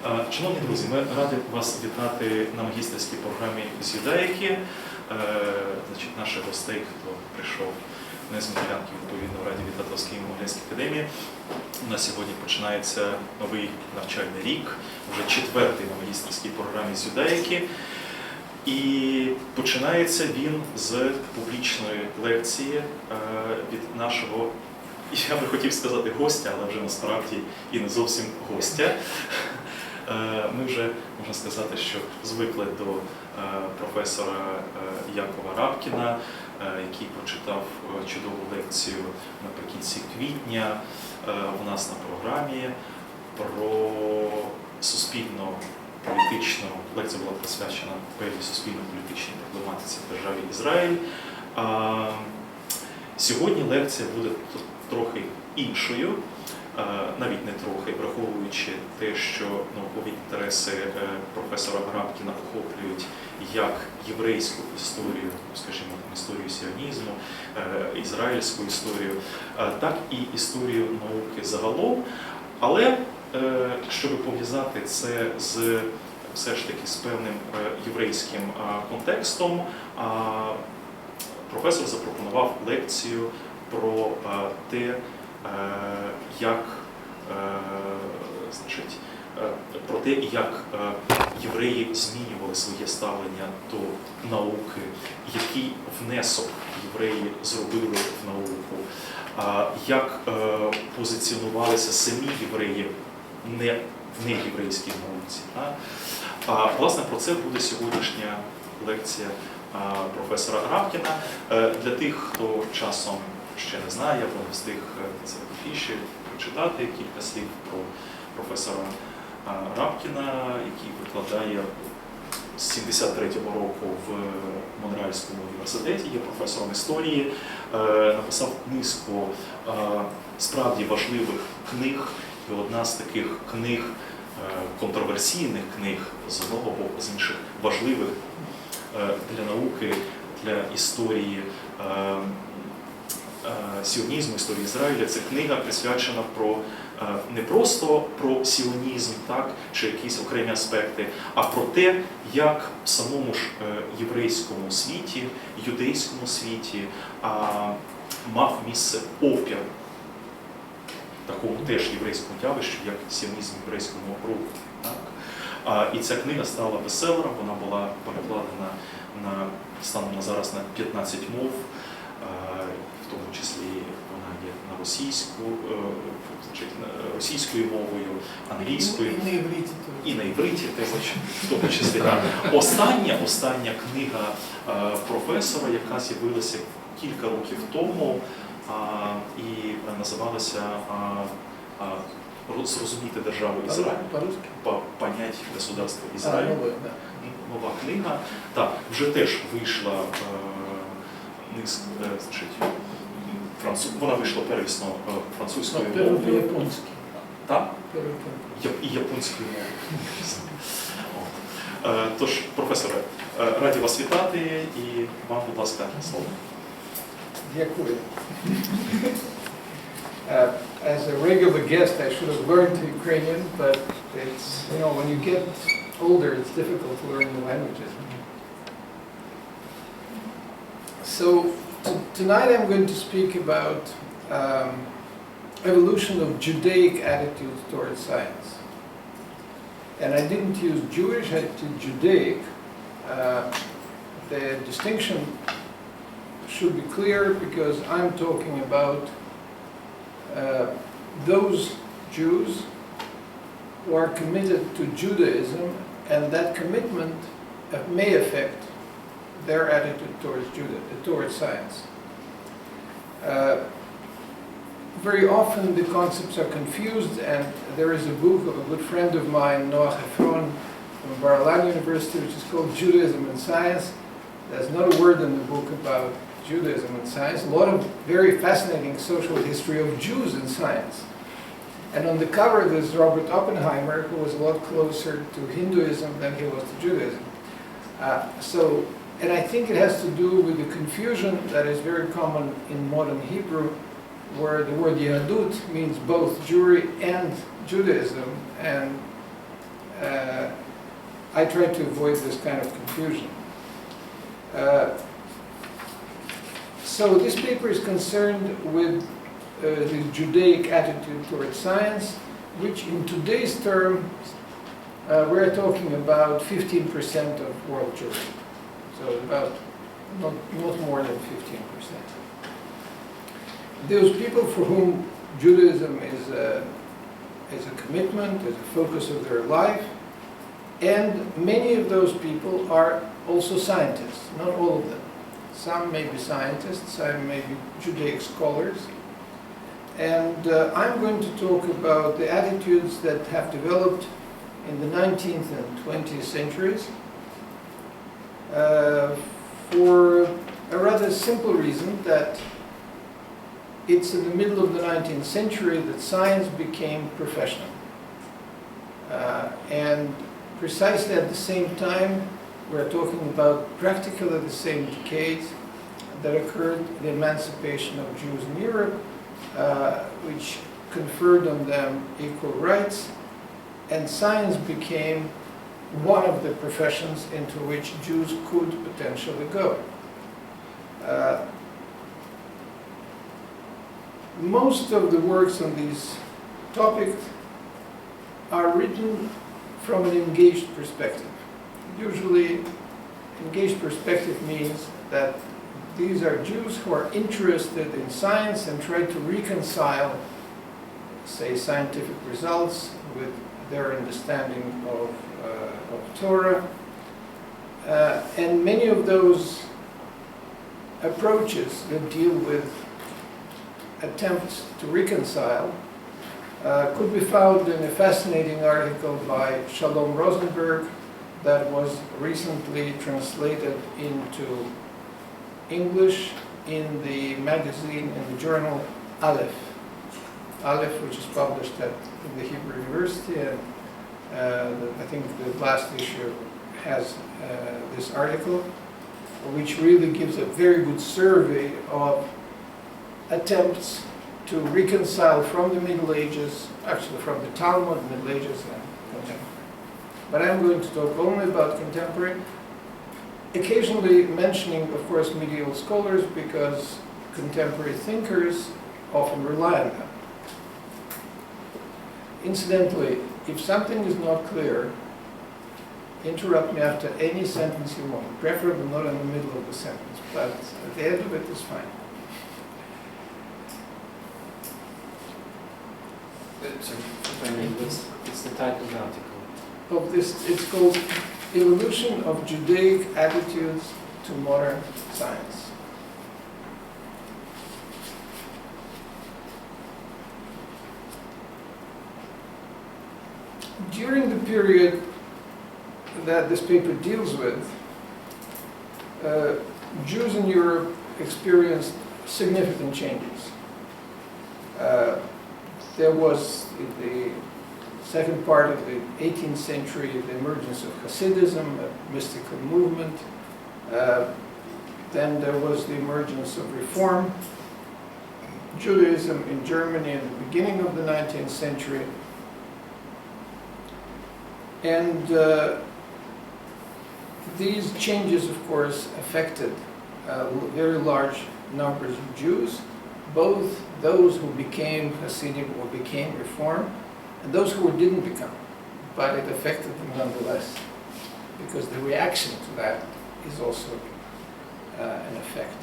Шановні друзі, ми раді вас вітати на магістерській програмі з юдаїки. Наших гостей, хто прийшов не з Могилянки, відповідно, раді вітати вас в Києво-Могилянській академії. У нас сьогодні починається новий навчальний рік, вже четвертий на магістерській програмі з юдаїки. І починається він з публічної лекції від нашого, я би хотів сказати гостя, але вже насправді і не зовсім гостя. Ми вже, можна сказати, що звикли до професора Якова Rabkina, який прочитав чудову лекцію наприкінці квітня у нас на програмі про суспільно-політичну, лекція була присвячена певній суспільно-політичній дипломатиці в державі Ізраїль. Сьогодні лекція буде трохи іншою, навіть не трохи, враховуючи те, що наукові інтереси професора Rabkina охоплюють як єврейську історію, скажімо, історію сіонізму, ізраїльську історію, так і історію науки загалом. Але, щоб пов'язати це з все ж таки з певним єврейським контекстом, професор запропонував лекцію про те, як євреї змінювали своє ставлення до науки, який внесок євреї зробили в науку, як позиціонувалися самі євреї не в неєврейській науці. Власне, про це буде сьогоднішня лекція професора Rabkina. Для тих, хто часом ще не знає, або не встиг це в афіші прочитати кілька слів про професора Rabkina, який викладає з 73-го року в Монреальському університеті, є професором історії, написав низку справді важливих книг, і одна з таких книг, контроверсійних книг, з одного боку, з інших важливих для науки, для історії сіонізму, історії Ізраїля. Це книга присвячена не просто про сіонізм, так, чи якісь окремі аспекти, а про те, як в самому ж єврейському світі, юдейському світі мав місце опір такому теж єврейському явищу, як сіонізм єврейському руху. І ця книга стала бестселером, вона була перекладена станом на зараз на 15 мов, в тому числі вона є на російською мовою, англійською, і на івриті, в тому числі. Остання книга професора, яка з'явилася кілька років тому, і називалася «Зрозуміти державу Ізраїль», «Понять государство Ізраїль». Нова книга. Так, вже теж вийшла, вона вийшла первісно французькою мовою. Японською. Так? І японською мовою. Тож, професоре, раді вас вітати і вам, будь ласка, слово. Дякую. As a regular guest, I should have learned Ukrainian, but it's, when you get older, it's difficult to learn the languages. So tonight I'm going to speak about evolution of Judaic attitudes towards science. And I didn't use Jewish, I did Judaic. The distinction should be clear because I'm talking about those Jews who are committed to Judaism, and that commitment may affect their attitude towards science. Very often the concepts are confused, and there is a book of a good friend of mine, Noah Hefron, from Bar-Ilan University, which is called Judaism and Science. There's not a word in the book about Judaism and science, a lot of very fascinating social history of Jews in science. And on the cover there's Robert Oppenheimer, who was a lot closer to Hinduism than he was to Judaism. And I think it has to do with the confusion that is very common in modern Hebrew, where the word Yahadut means both Jewry and Judaism, and I try to avoid this kind of confusion. So this paper is concerned with the Judaic attitude towards science, which in today's term, we're talking about 15% of world Jewry. So about not more than 15%. Those people for whom Judaism is a commitment, is a focus of their life, and many of those people are also scientists, not all of them. Some may be scientists, some may be Judaic scholars. And I'm going to talk about the attitudes that have developed in the 19th and 20th centuries for a rather simple reason that it's in the middle of the 19th century that science became professional. And precisely at the same time, we're talking about practically the same decades that occurred the emancipation of Jews in Europe, which conferred on them equal rights, and science became one of the professions into which Jews could potentially go. Most of the works on these topics are written from an engaged perspective. Usually, engaged perspective means that these are Jews who are interested in science and try to reconcile, say, scientific results with their understanding of Torah. And many of those approaches that deal with attempts to reconcile could be found in a fascinating article by Shalom Rosenberg that was recently translated into English in the magazine, in the journal Aleph. Aleph, which is published in the Hebrew University, and I think the last issue has this article, which really gives a very good survey of attempts to reconcile from the Middle Ages, actually from the Talmud, Middle Ages, and contemporary. But I'm going to talk only about contemporary, occasionally mentioning, of course, medieval scholars, because contemporary thinkers often rely on them. Incidentally, if something is not clear, interrupt me after any sentence you want, preferably not in the middle of the sentence, but at the end of it is fine. So, if I may, what's the title of the article? Of this, it's called Evolution of Judaic Attitudes to Modern Science. During the period that this paper deals with, Jews in Europe experienced significant changes. There was, in the second part of the 18th century, the emergence of Hasidism, a mystical movement. Then there was the emergence of Reform Judaism in Germany in the beginning of the 19th century. And these changes, of course, affected very large numbers of Jews, both those who became Hasidic or became Reform, and those who didn't become, but it affected them nonetheless, because the reaction to that is also an effect.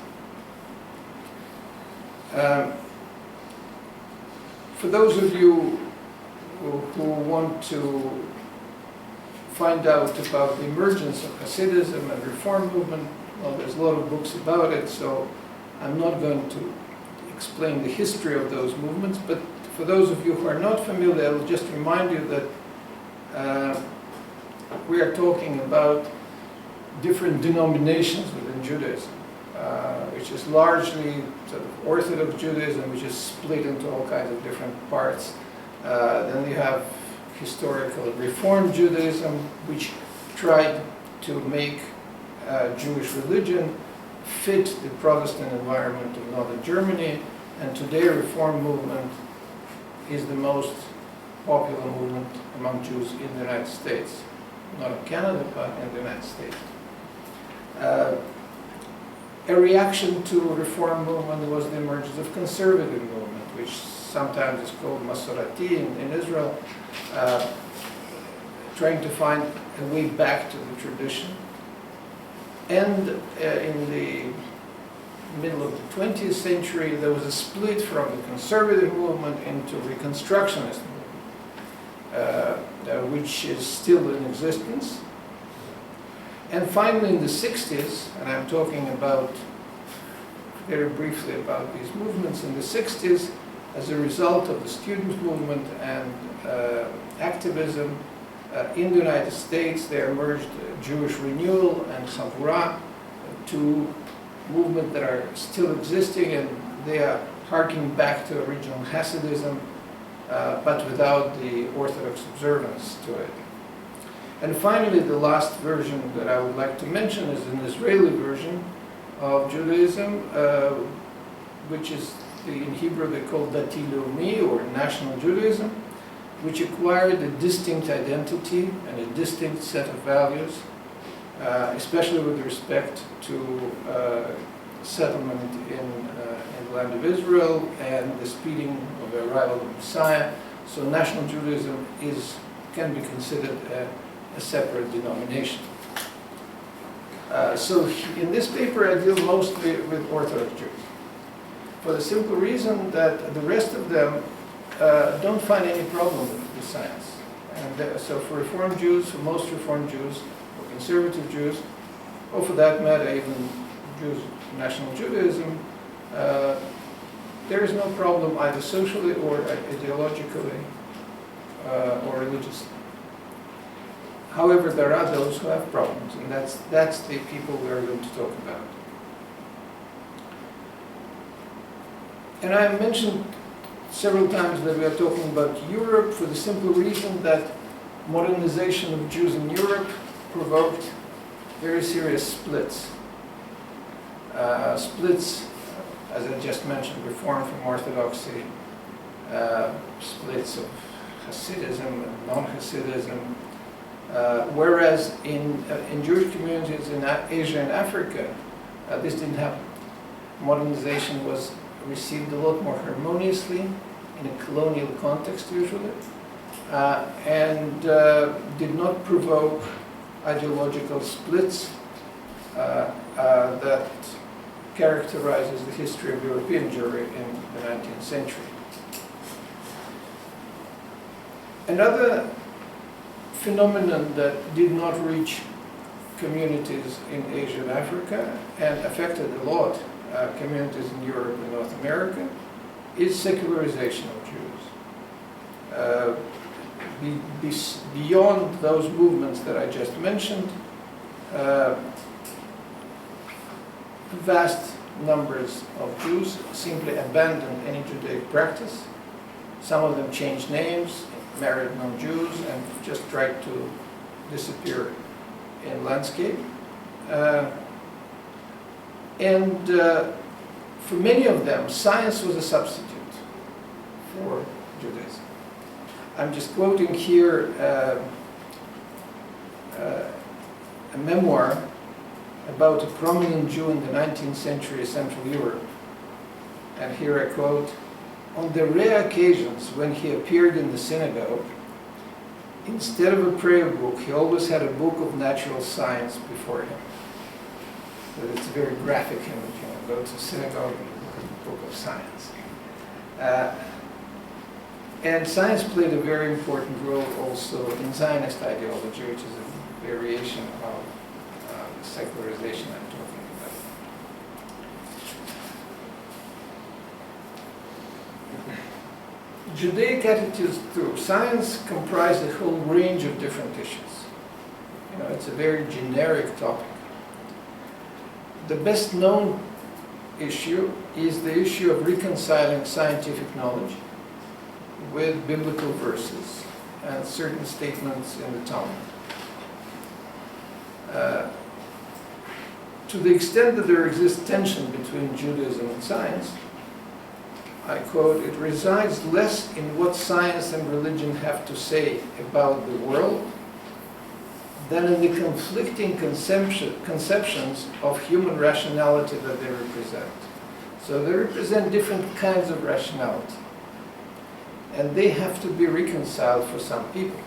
For those of you who want to find out about the emergence of Hasidism and Reform movement, well, there's a lot of books about it, so I'm not going to explain the history of those movements, but for those of you who are not familiar, I will just remind you that we are talking about different denominations within Judaism, which is largely sort of Orthodox Judaism, which is split into all kinds of different parts. Then you have historical Reform Judaism, which tried to make Jewish religion fit the Protestant environment of northern Germany, and today Reform movement is the most popular movement among Reform Jews in the United States. Not in Canada, but in the United States. A reaction to Reform movement was the emergence of conservative movement, which sometimes is called Masorati in Israel, trying to find a way back to the tradition. And in the middle of the 20th century, there was a split from the conservative movement into Reconstructionist movement, which is still in existence. And finally, in the 60s, and I'm talking about very briefly about these movements, in the 60s, as a result of the student movement and activism in the United States, there emerged Jewish Renewal and Chavurah, two movements that are still existing, and they are harking back to original Hasidism, but without the Orthodox observance to it. And finally, the last version that I would like to mention is an Israeli version of Judaism, which is in Hebrew they call Dati Leumi, or National Judaism, which acquired a distinct identity and a distinct set of values, especially with respect to settlement in the land of Israel and the speeding of the arrival of the Messiah. So National Judaism can be considered a separate denomination. So in this paper I deal mostly with Orthodox Jews, for the simple reason that the rest of them don't find any problem with the science. And so for Reform Jews, for most Reform Jews, for conservative Jews, or for that matter even Jews of National Judaism, there is no problem either socially or ideologically or religiously. However, there are those who have problems, and that's the people we are going to talk about. And I mentioned several times that we are talking about Europe for the simple reason that modernization of Jews in Europe provoked very serious splits. Splits, as I just mentioned, Reform from Orthodoxy, splits of Hasidism and non-Hasidism. Whereas in Jewish communities in Asia and Africa, this didn't happen. Modernization was received a lot more harmoniously in a colonial context usually, and did not provoke ideological splits that characterizes the history of European Jewry in the 19th century. Another phenomenon that did not reach communities in Asia and Africa and affected a lot communities in Europe and North America is secularization of Jews. Beyond those movements that I just mentioned, vast numbers of Jews simply abandoned any Judaic practice. Some of them changed names, married non-Jews, and just tried to disappear in landscape. For many of them, science was a substitute for Judaism. I'm just quoting here a memoir about a prominent Jew in the 19th century Central Europe. And here I quote, "On the rare occasions when he appeared in the synagogue, instead of a prayer book, he always had a book of natural science before him." So it's a very graphic image, go to synagogue and look at the book of science. And science played a very important role also in Zionist ideology, which is a variation of the secularization I'm talking about. Judaic attitudes to science comprise a whole range of different issues. It's a very generic topic. The best known issue is the issue of reconciling scientific knowledge with biblical verses and certain statements in the Talmud. To the extent that there exists tension between Judaism and science, I quote, "It resides less in what science and religion have to say about the world than in the conflicting conceptions of human rationality that they represent." So they represent different kinds of rationality, and they have to be reconciled for some people.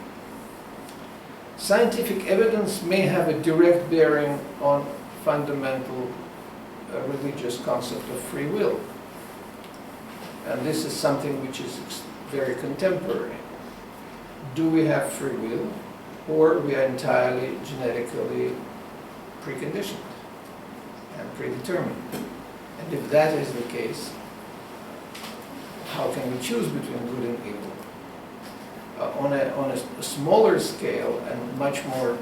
Scientific evidence may have a direct bearing on fundamental religious concept of free will. And this is something which is very contemporary. Do we have free will, or we are entirely genetically preconditioned and predetermined? And if that is the case, how can we choose between good and evil? On a smaller scale and much more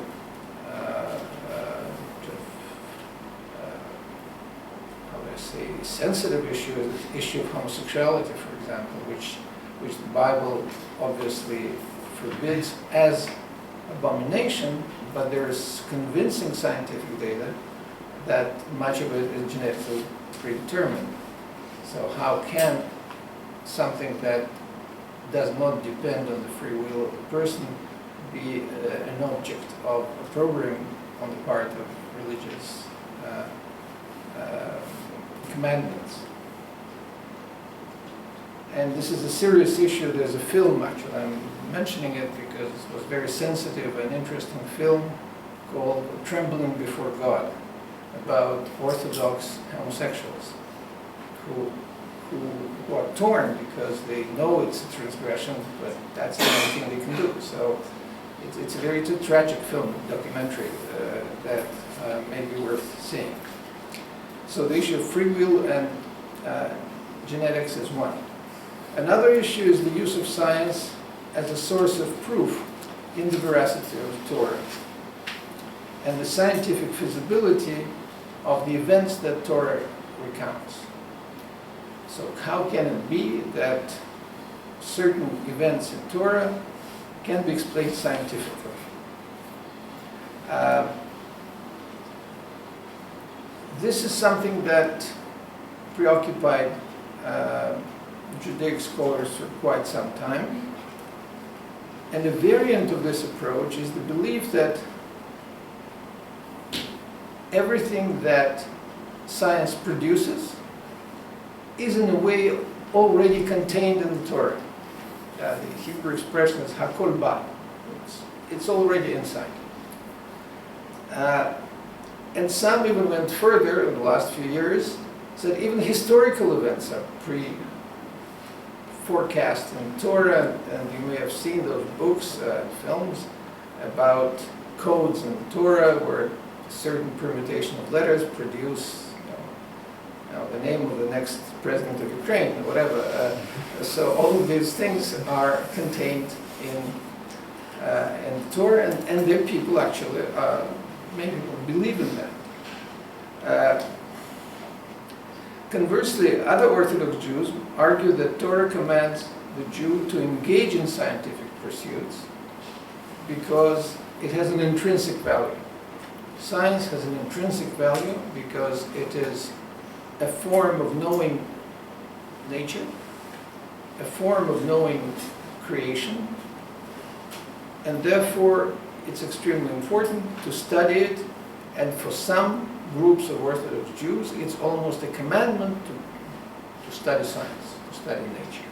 sensitive issue is the issue of homosexuality, for example, which the Bible obviously forbids as abomination, but there is convincing scientific data that much of it is genetically predetermined. So how can something that does not depend on the free will of the person be an object of a programming on the part of religious commandments? And this is a serious issue. There's a film, actually, I'm mentioning it because it was very sensitive and interesting film called Trembling Before God, about Orthodox homosexuals who are torn because they know it's a transgression, but that's the only thing they can do. So it's a very tragic film, documentary, that may be worth seeing. So the issue of free will and genetics is one. Another issue is the use of science as a source of proof in the veracity of Torah and the scientific feasibility of the events that Torah recounts. So how can it be that certain events in Torah can be explained scientifically? This is something that preoccupied Judaic scholars for quite some time. And a variant of this approach is the belief that everything that science produces is in a way already contained in the Torah. The Hebrew expression is hakol ba. It's already inside. And some even went further in the last few years, said even historical events are forecast in Torah, and you may have seen those books, films about codes in Torah where a certain permutation of letters produce the name of the next president of Ukraine, or whatever. So all of these things are contained in Torah, and there people actually, many people believe in that. Conversely, other Orthodox Jews argue that Torah commands the Jew to engage in scientific pursuits because it has an intrinsic value. Science has an intrinsic value because it is a form of knowing nature, a form of knowing creation, and therefore it's extremely important to study it, and for some groups of Orthodox Jews, it's almost a commandment to study science, to study nature.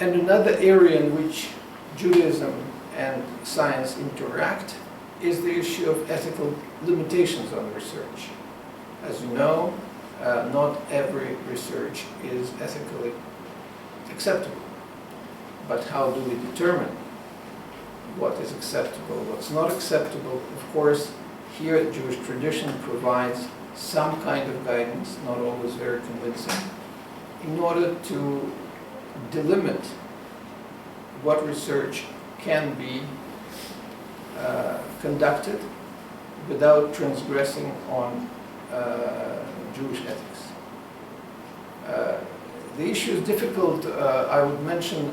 And another area in which Judaism and science interact is the issue of ethical limitations on research. As you know, not every research is ethically acceptable. But how do we determine what is acceptable, what's not acceptable? Of course, here Jewish tradition provides some kind of guidance, not always very convincing, in order to delimit what research can be conducted without transgressing on Jewish ethics. The issue is difficult. I would mention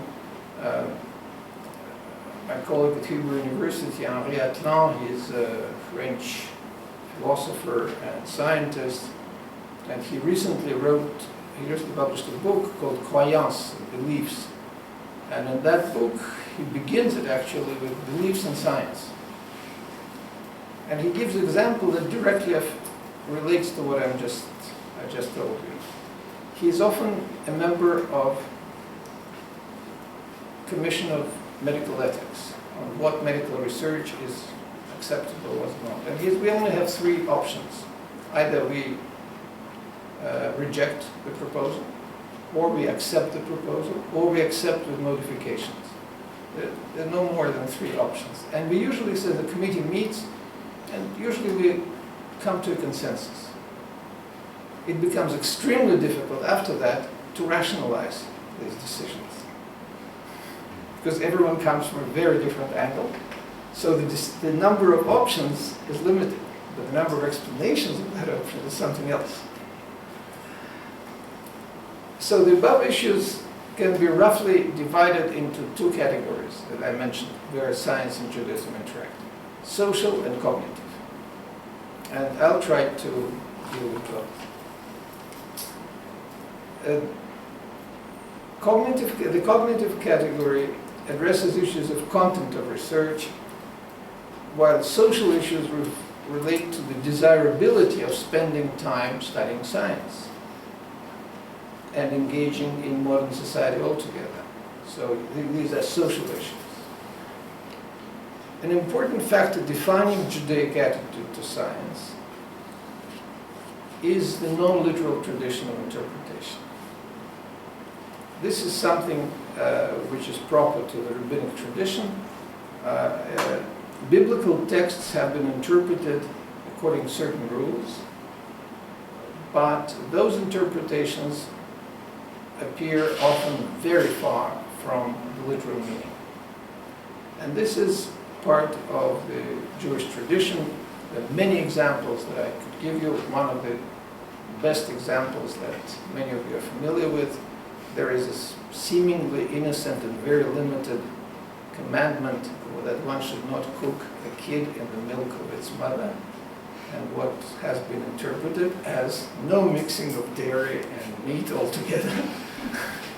my colleague at Hebrew University, Henri Atlan. He is a French philosopher and scientist And he recently published a book called Croyances, Beliefs. And in that book, he begins it actually with beliefs in science. And he gives an example that directly relates to what I just told you. He is often a member of Commission of Medical Ethics on what medical research is acceptable or not. And we only have three options. Either we reject the proposal, or we accept the proposal, or we accept with modifications. There are no more than three options. And we usually say the committee meets, and usually we come to a consensus. It becomes extremely difficult after that to rationalize these decisions, because everyone comes from a very different angle. So the number of options is limited, but the number of explanations of that option is something else. So the above issues can be roughly divided into two categories that I mentioned, where science and Judaism interact: social and cognitive. And I'll try to deal with both. The cognitive category addresses issues of content of research, while social issues relate to the desirability of spending time studying science and engaging in modern society altogether. So these are social issues. An important factor defining Judaic attitude to science is the non-literal tradition of interpretation. This is something which is proper to the rabbinic tradition. Biblical texts have been interpreted according to certain rules, but those interpretations appear often very far from the literal meaning. And this is part of the Jewish tradition. There are many examples that I could give you. One of the best examples that many of you are familiar with, there is a seemingly innocent and very limited commandment that one should not cook a kid in the milk of its mother, and what has been interpreted as no mixing of dairy and meat altogether,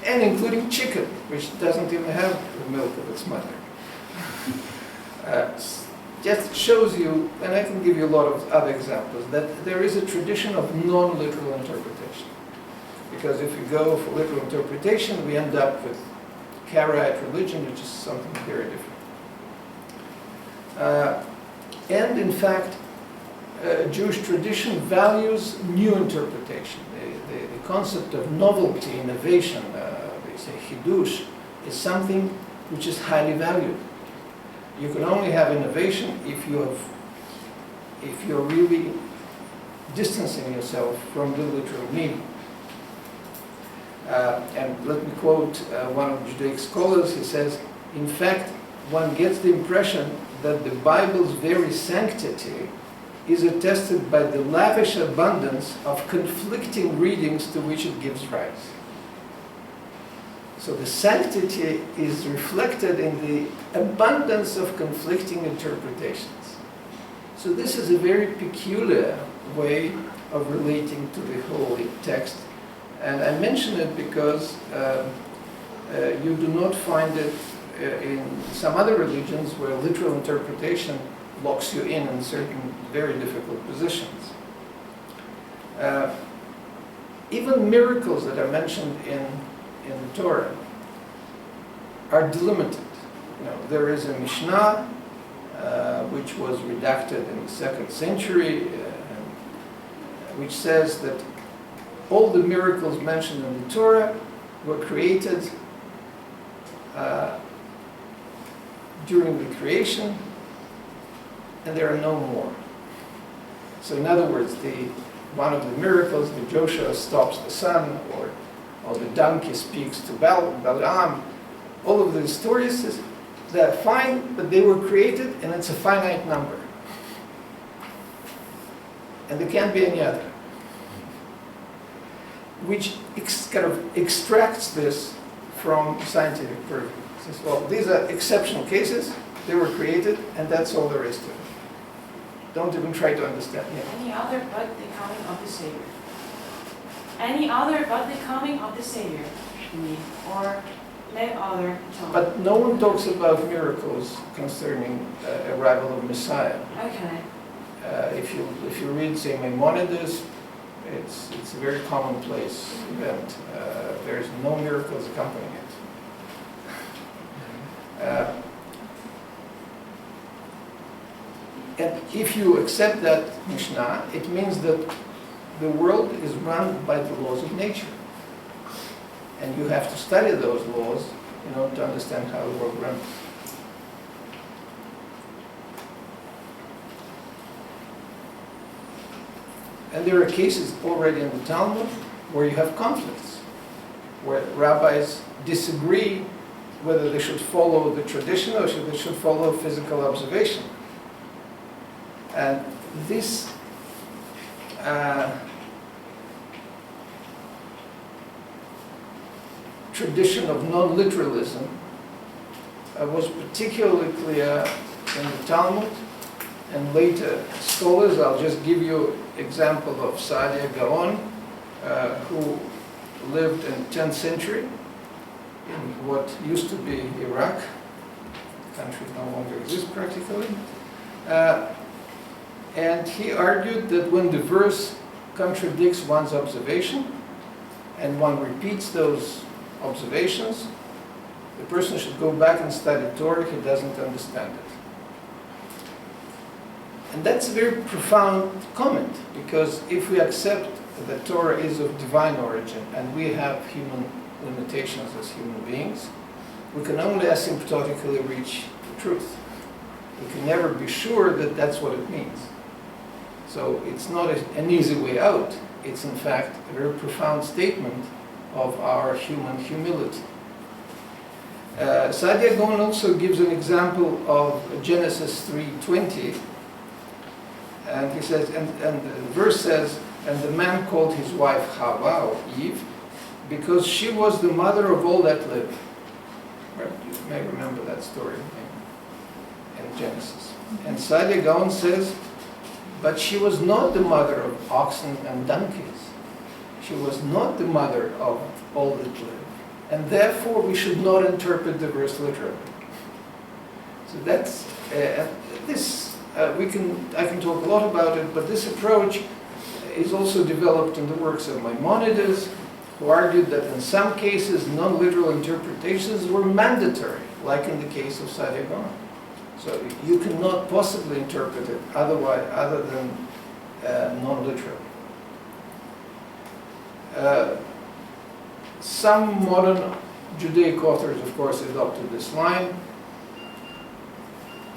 and including chicken, which doesn't even have the milk of its mother. Just shows you, and I can give you a lot of other examples, that there is a tradition of non-literal interpretation. Because if we go for literal interpretation, we end up with Karaite religion, which is something very different. And in fact, Jewish tradition values new interpretation. The concept of novelty, innovation, they say chidush, is something which is highly valued. You can only have innovation if you're really distancing yourself from the literal meaning. And let me quote one of the Judaic scholars. He says, in fact, one gets the impression that the Bible's very sanctity is attested by the lavish abundance of conflicting readings to which it gives rise. So the sanctity is reflected in the abundance of conflicting interpretations. So this is a very peculiar way of relating to the holy text. And I mention it because you do not find it in some other religions where literal interpretation locks you in certain very difficult positions. Even miracles that are mentioned in the Torah are delimited. There is a Mishnah which was redacted in the 2nd century, which says that all the miracles mentioned in the Torah were created during the creation, and there are no more. So in other words, one of the miracles, the Joshua stops the sun, or the donkey speaks to Balaam, all of these stories, they're fine, but they were created, and it's a finite number. And there can't be any other. Which kind of extracts this from scientific purview. Says, well, these are exceptional cases, they were created, and that's all there is to it. Don't even try to understand. Yeah. Any other but the coming of the Savior. any other but the coming of the Savior, or no other time. But no one talks about miracles concerning arrival of Messiah. Okay. If you read, say, Maimonides, it's a very commonplace event. There's no miracles accompanying it. And if you accept that Mishnah, it means that the world is run by the laws of nature. And you have to study those laws in order to understand how the world runs. And there are cases already in the Talmud where you have conflicts, where rabbis disagree whether they should follow the tradition or they should follow physical observation. And this tradition of non-literalism was particularly clear in the Talmud and later scholars. I'll just give you example of Saadia Gaon, who lived in the 10th century in what used to be Iraq. The country no longer exists practically. And he argued that when the verse contradicts one's observation and one repeats those observations, the person should go back and study Torah. He doesn't understand it. And that's a very profound comment, because if we accept that Torah is of divine origin and we have human limitations as human beings, we can only asymptotically reach the truth. We can never be sure that that's what it means. So it's not an easy way out. It's in fact a very profound statement of our human humility. Saadia Gaon also gives an example of Genesis 3:20. And he says, and the verse says, and the man called his wife Chava, or Eve, because she was the mother of all that live. Right? You may remember that story in Genesis. And Saadia Gaon says, but she was not the mother of oxen and donkeys. She was not the mother of all that live. And therefore we should not interpret the verse literally. So that's, I can talk a lot about it, but this approach is also developed in the works of Maimonides, who argued that in some cases non-literal interpretations were mandatory, like in the case of Saadia Gaon. So you cannot possibly interpret it other than non-literal. Some modern Judaic authors, of course, adopted this line,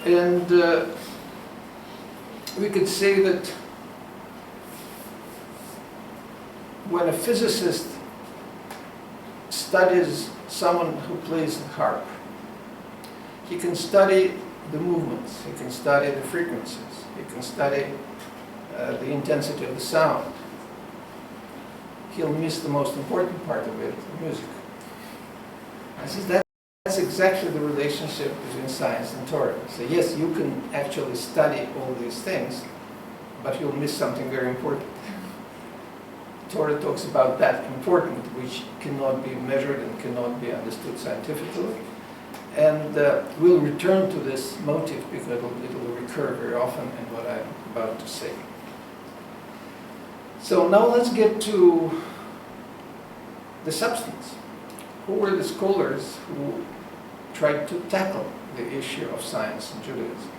and we could say that when a physicist studies someone who plays the harp, he can study the movements, he can study the frequencies, he can study the intensity of the sound. He'll miss the most important part of it, the music. I said that's exactly the relationship between science and Torah. So yes, you can actually study all these things, but you'll miss something very important. Torah talks about that important, which cannot be measured and cannot be understood scientifically. And we'll return to this motive because it will recur very often in what I'm about to say. So now let's get to the substance. Who were the scholars who tried to tackle the issue of science in Judaism?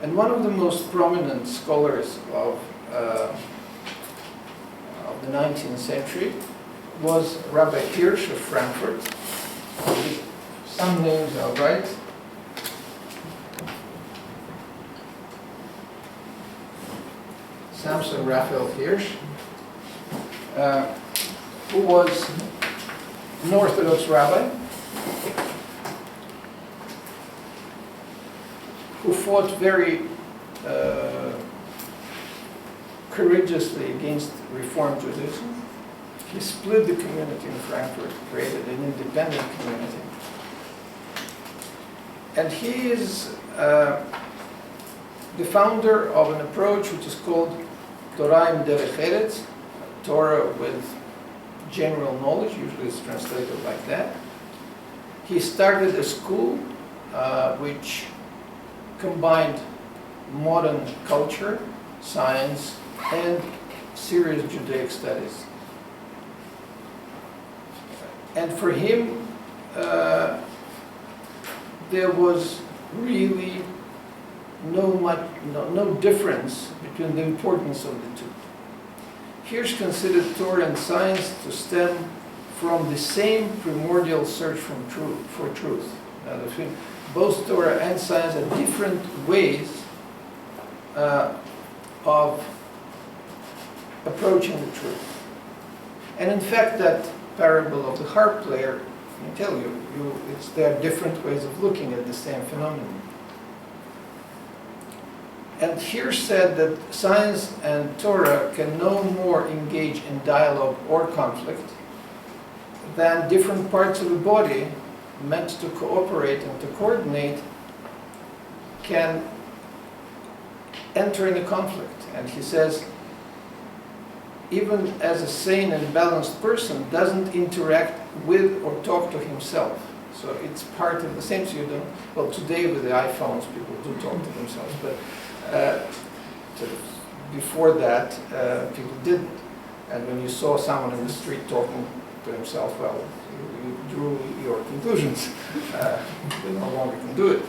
And one of the most prominent scholars of the 19th century was Rabbi Hirsch of Frankfurt. Some names are right. Samson Raphael Hirsch, who was an Orthodox rabbi who fought very courageously against Reform Judaism. He split the community in Frankfurt, created an independent community. And he is the founder of an approach which is called Torah im derech eretz, Torah with general knowledge, usually it's translated like that. He started a school which combined modern culture, science, and serious Judaic studies. And for him, there was really no difference between the importance of the two. Hirsch considered Torah and science to stem from the same primordial search for truth. Now, both Torah and science are different ways of approaching the truth. And in fact, that parable of the harp player, I tell you, there are different ways of looking at the same phenomenon. And Hirsch said that science and Torah can no more engage in dialogue or conflict than different parts of the body meant to cooperate and to coordinate can enter in a conflict. And he says, even as a sane and balanced person doesn't interact with or talk to himself. So it's part of the same, so you don't, well, today with the iPhones, people do talk to themselves, but before that, people didn't. And when you saw someone in the street talking to himself, well, you drew your conclusions. They no longer can do it.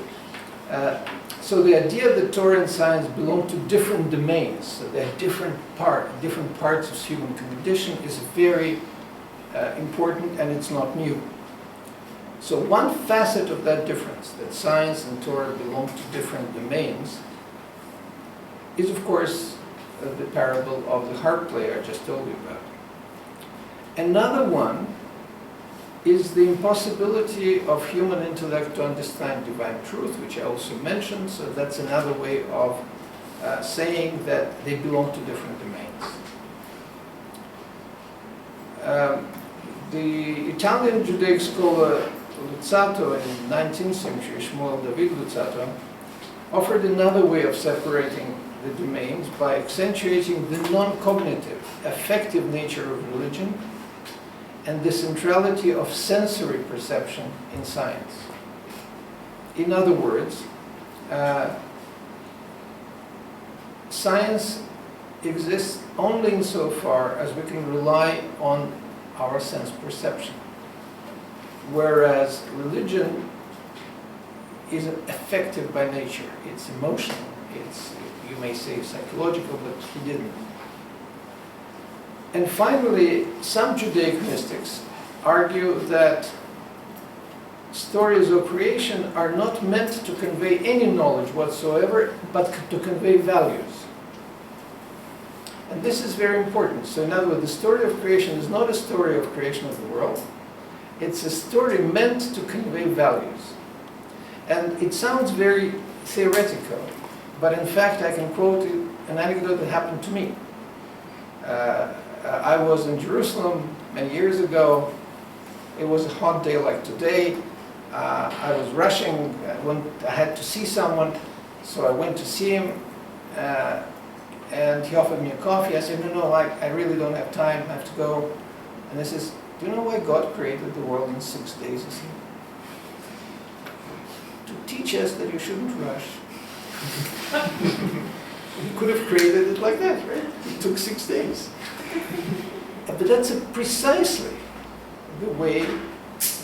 So the idea that Torah and science belong to different domains, so they're different parts of human condition, is very important, and it's not new. So one facet of that difference, that science and Torah belong to different domains, is of course the parable of the harp player I just told you about. Another one is the impossibility of human intellect to understand divine truth, which I also mentioned, so that's another way of saying that they belong to different domains. The Italian Judaic scholar Luzzatto in the 19th century, Shmuel David Luzzatto, offered another way of separating the domains by accentuating the non-cognitive, affective nature of religion and the centrality of sensory perception in science. In other words, science exists only insofar as we can rely on our sense perception, whereas religion is affective by nature. It's emotional. It's, you may say, psychological, but he didn't. And finally, some Judaic mystics argue that stories of creation are not meant to convey any knowledge whatsoever, but to convey values. And this is very important. So in other words, the story of creation is not a story of creation of the world. It's a story meant to convey values. And it sounds very theoretical, but in fact I can quote an anecdote that happened to me. I was in Jerusalem many years ago. It was a hot day like today. I was rushing. I had to see someone, so I went to see him. And he offered me a coffee. I said, no, I really don't have time. I have to go. And he says, do you know why God created the world in 6 days? He said, to teach us that you shouldn't rush. He could have created it like that, right? It took 6 days. But that's precisely the way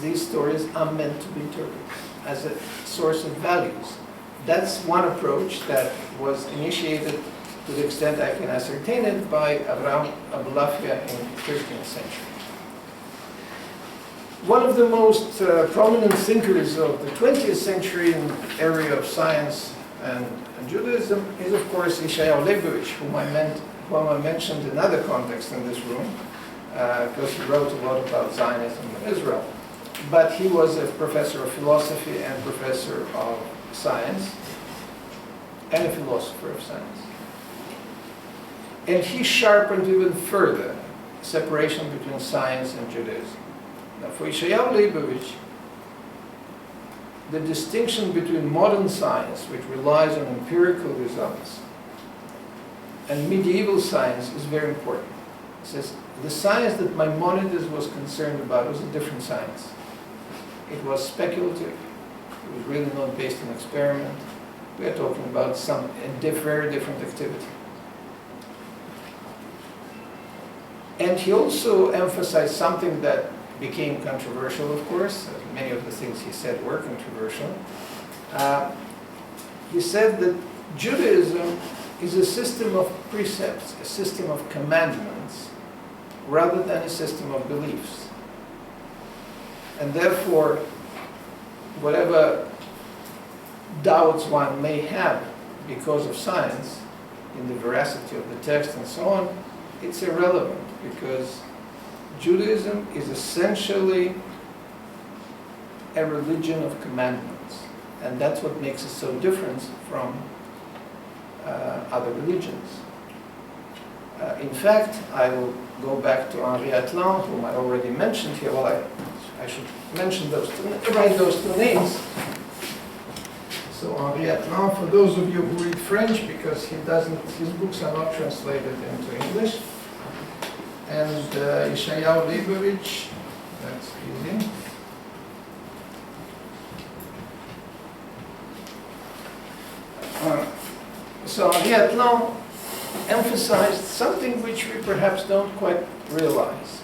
these stories are meant to be interpreted, as a source of values. That's one approach that was initiated, to the extent I can ascertain it, by Avraham Abulafia in the 13th century. One of the most prominent thinkers of the 20th century in the area of science and Judaism is, of course, Yeshayahu Leibovich, whom I mentioned in other contexts in this room, because he wrote a lot about Zionism in Israel. But he was a professor of philosophy and professor of science, and a philosopher of science. And he sharpened even further separation between science and Judaism. Now, for Yeshayahu Leibovich, the distinction between modern science, which relies on empirical results, and medieval science is very important. He says, the science that Maimonides was concerned about was a different science. It was speculative. It was really not based on experiment. We are talking about very different activity. And he also emphasized something that became controversial, of course. Many of the things he said were controversial. He said that Judaism is a system of precepts, a system of commandments, rather than a system of beliefs. And therefore, whatever doubts one may have because of science, in the veracity of the text and so on, it's irrelevant, because Judaism is essentially a religion of commandments. And that's what makes it so different from other religions. In fact, I will go back to Henri Atlan, whom I already mentioned here. Well, I should mention write those two names. So Henri Atlan, for those of you who read French, because his books are not translated into English. And Yeshayahu Leibovich, that's easy. So Henri Atlan emphasized something which we perhaps don't quite realize.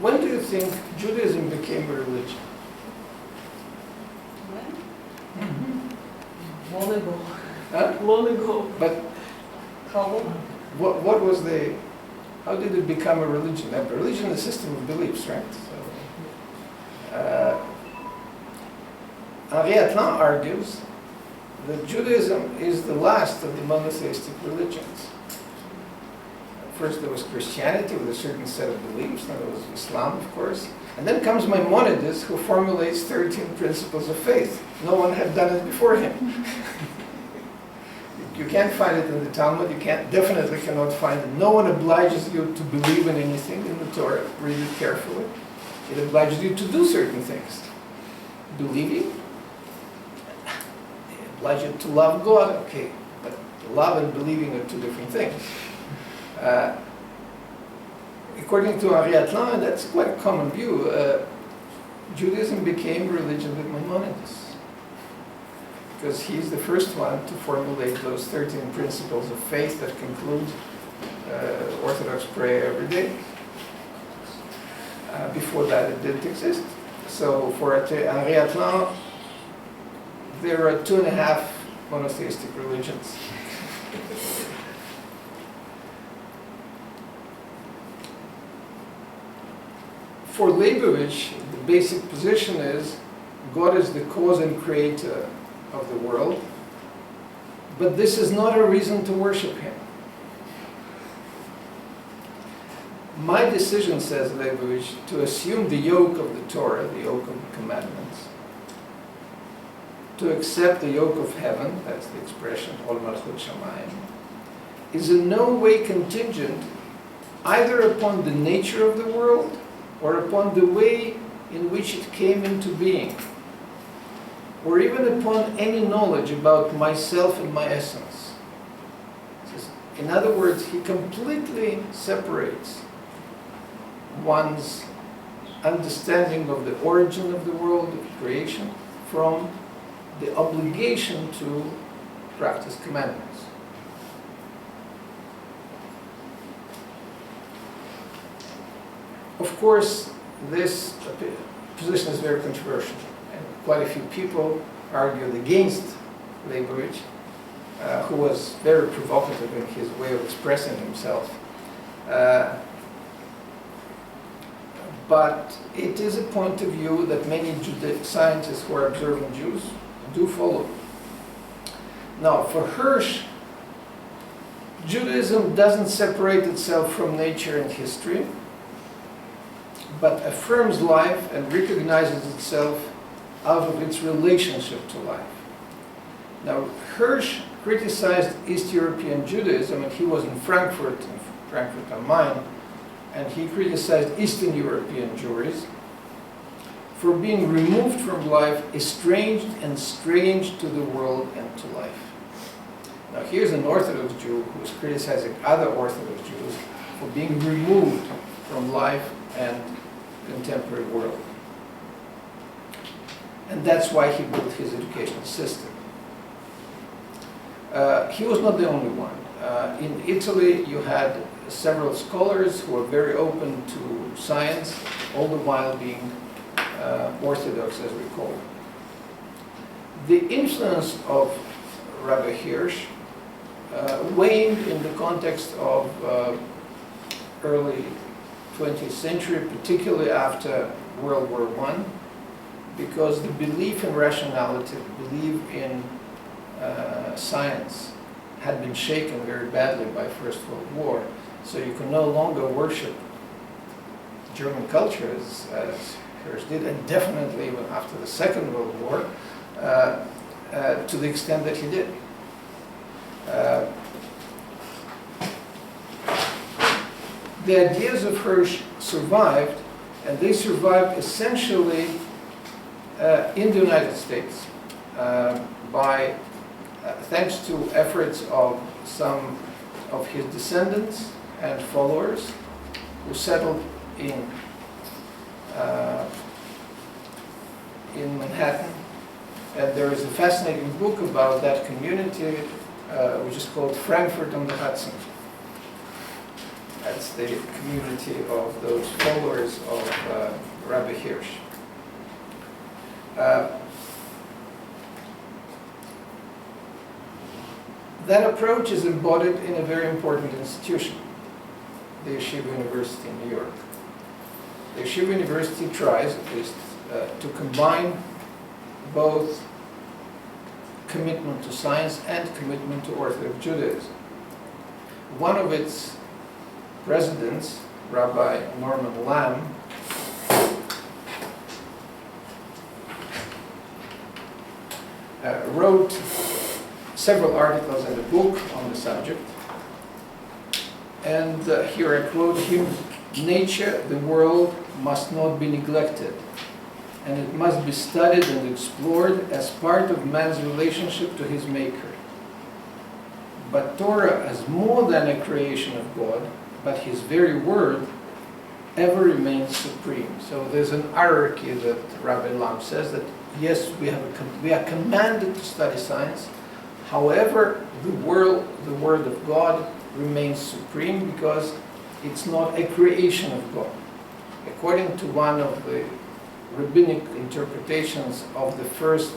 When do you think Judaism became a religion? Long ago. Huh? Long ago. But How long? what was how did it become a religion? A religion is a system of beliefs, right? So, Henri Atlan argues that Judaism is the last of the monotheistic religions. First there was Christianity with a certain set of beliefs, then there was Islam, of course. And then comes Maimonides, who formulates 13 principles of faith. No one had done it before him. You can't find it in the Talmud, you definitely cannot find it. No one obliges you to believe in anything in the Torah. Read it carefully. It obliges you to do certain things. Believing, it obliges you to love God, okay, but love and believing are two different things. According to Henri Atlan, that's quite a common view, Judaism became a religion with Maimonides, because he's the first one to formulate those 13 principles of faith that conclude Orthodox prayer every day. Before that, it didn't exist. So for Henri Atlan, there are 2.5 monotheistic religions. For Leibovich, the basic position is God is the cause and creator of the world, but this is not a reason to worship him. My decision, says Leibovich, to assume the yoke of the Torah, the yoke of the commandments, to accept the yoke of heaven, that's the expression, Ol Malchut Shamayim, is in no way contingent either upon the nature of the world or upon the way in which it came into being, or even upon any knowledge about myself and my essence. In other words, he completely separates one's understanding of the origin of the world, of creation, from the obligation to practice commandments. Of course, this position is very controversial, and quite a few people argued against Leibovich, who was very provocative in his way of expressing himself. But it is a point of view that many scientists who are observant Jews do follow. Now, for Hirsch, Judaism doesn't separate itself from nature and history, but affirms life and recognizes itself out of its relationship to life. Now, Hirsch criticized East European Judaism, and he was in Frankfurt am Main, and he criticized Eastern European Jewry for being removed from life, estranged and strange to the world and to life. Now, here's an Orthodox Jew who is criticizing other Orthodox Jews for being removed from life and contemporary world. And that's why he built his educational system. He was not the only one. In Italy, you had several scholars who were very open to science, all the while being orthodox, as we call it. The influence of Rabbi Hirsch waned in the context of early 20th century, particularly after World War I, because the belief in rationality, the belief in science had been shaken very badly by First World War. So you can no longer worship German culture as Hirsch did, and definitely even after the Second World War, to the extent that he did. The ideas of Hirsch survived, and they survived essentially in the United States thanks to efforts of some of his descendants and followers who settled in Manhattan. And there is a fascinating book about that community, which is called Frankfurt on the Hudson. That's the community of those followers of Rabbi Hirsch. That approach is embodied in a very important institution, the Yeshiva University in New York. The Yeshiva University tries, at least, to combine both commitment to science and commitment to Orthodox Judaism. One of its presidents, Rabbi Norman Lamb, wrote several articles in the book on the subject. And here I quote him: "Nature, the world, must not be neglected, and it must be studied and explored as part of man's relationship to his Maker. But Torah, as more than a creation of God, but His very word, ever remains supreme." So there's an hierarchy that Rabbi Lamb says that yes, we are commanded to study science. However, the word of God remains supreme because it's not a creation of God. According to one of the rabbinic interpretations of the first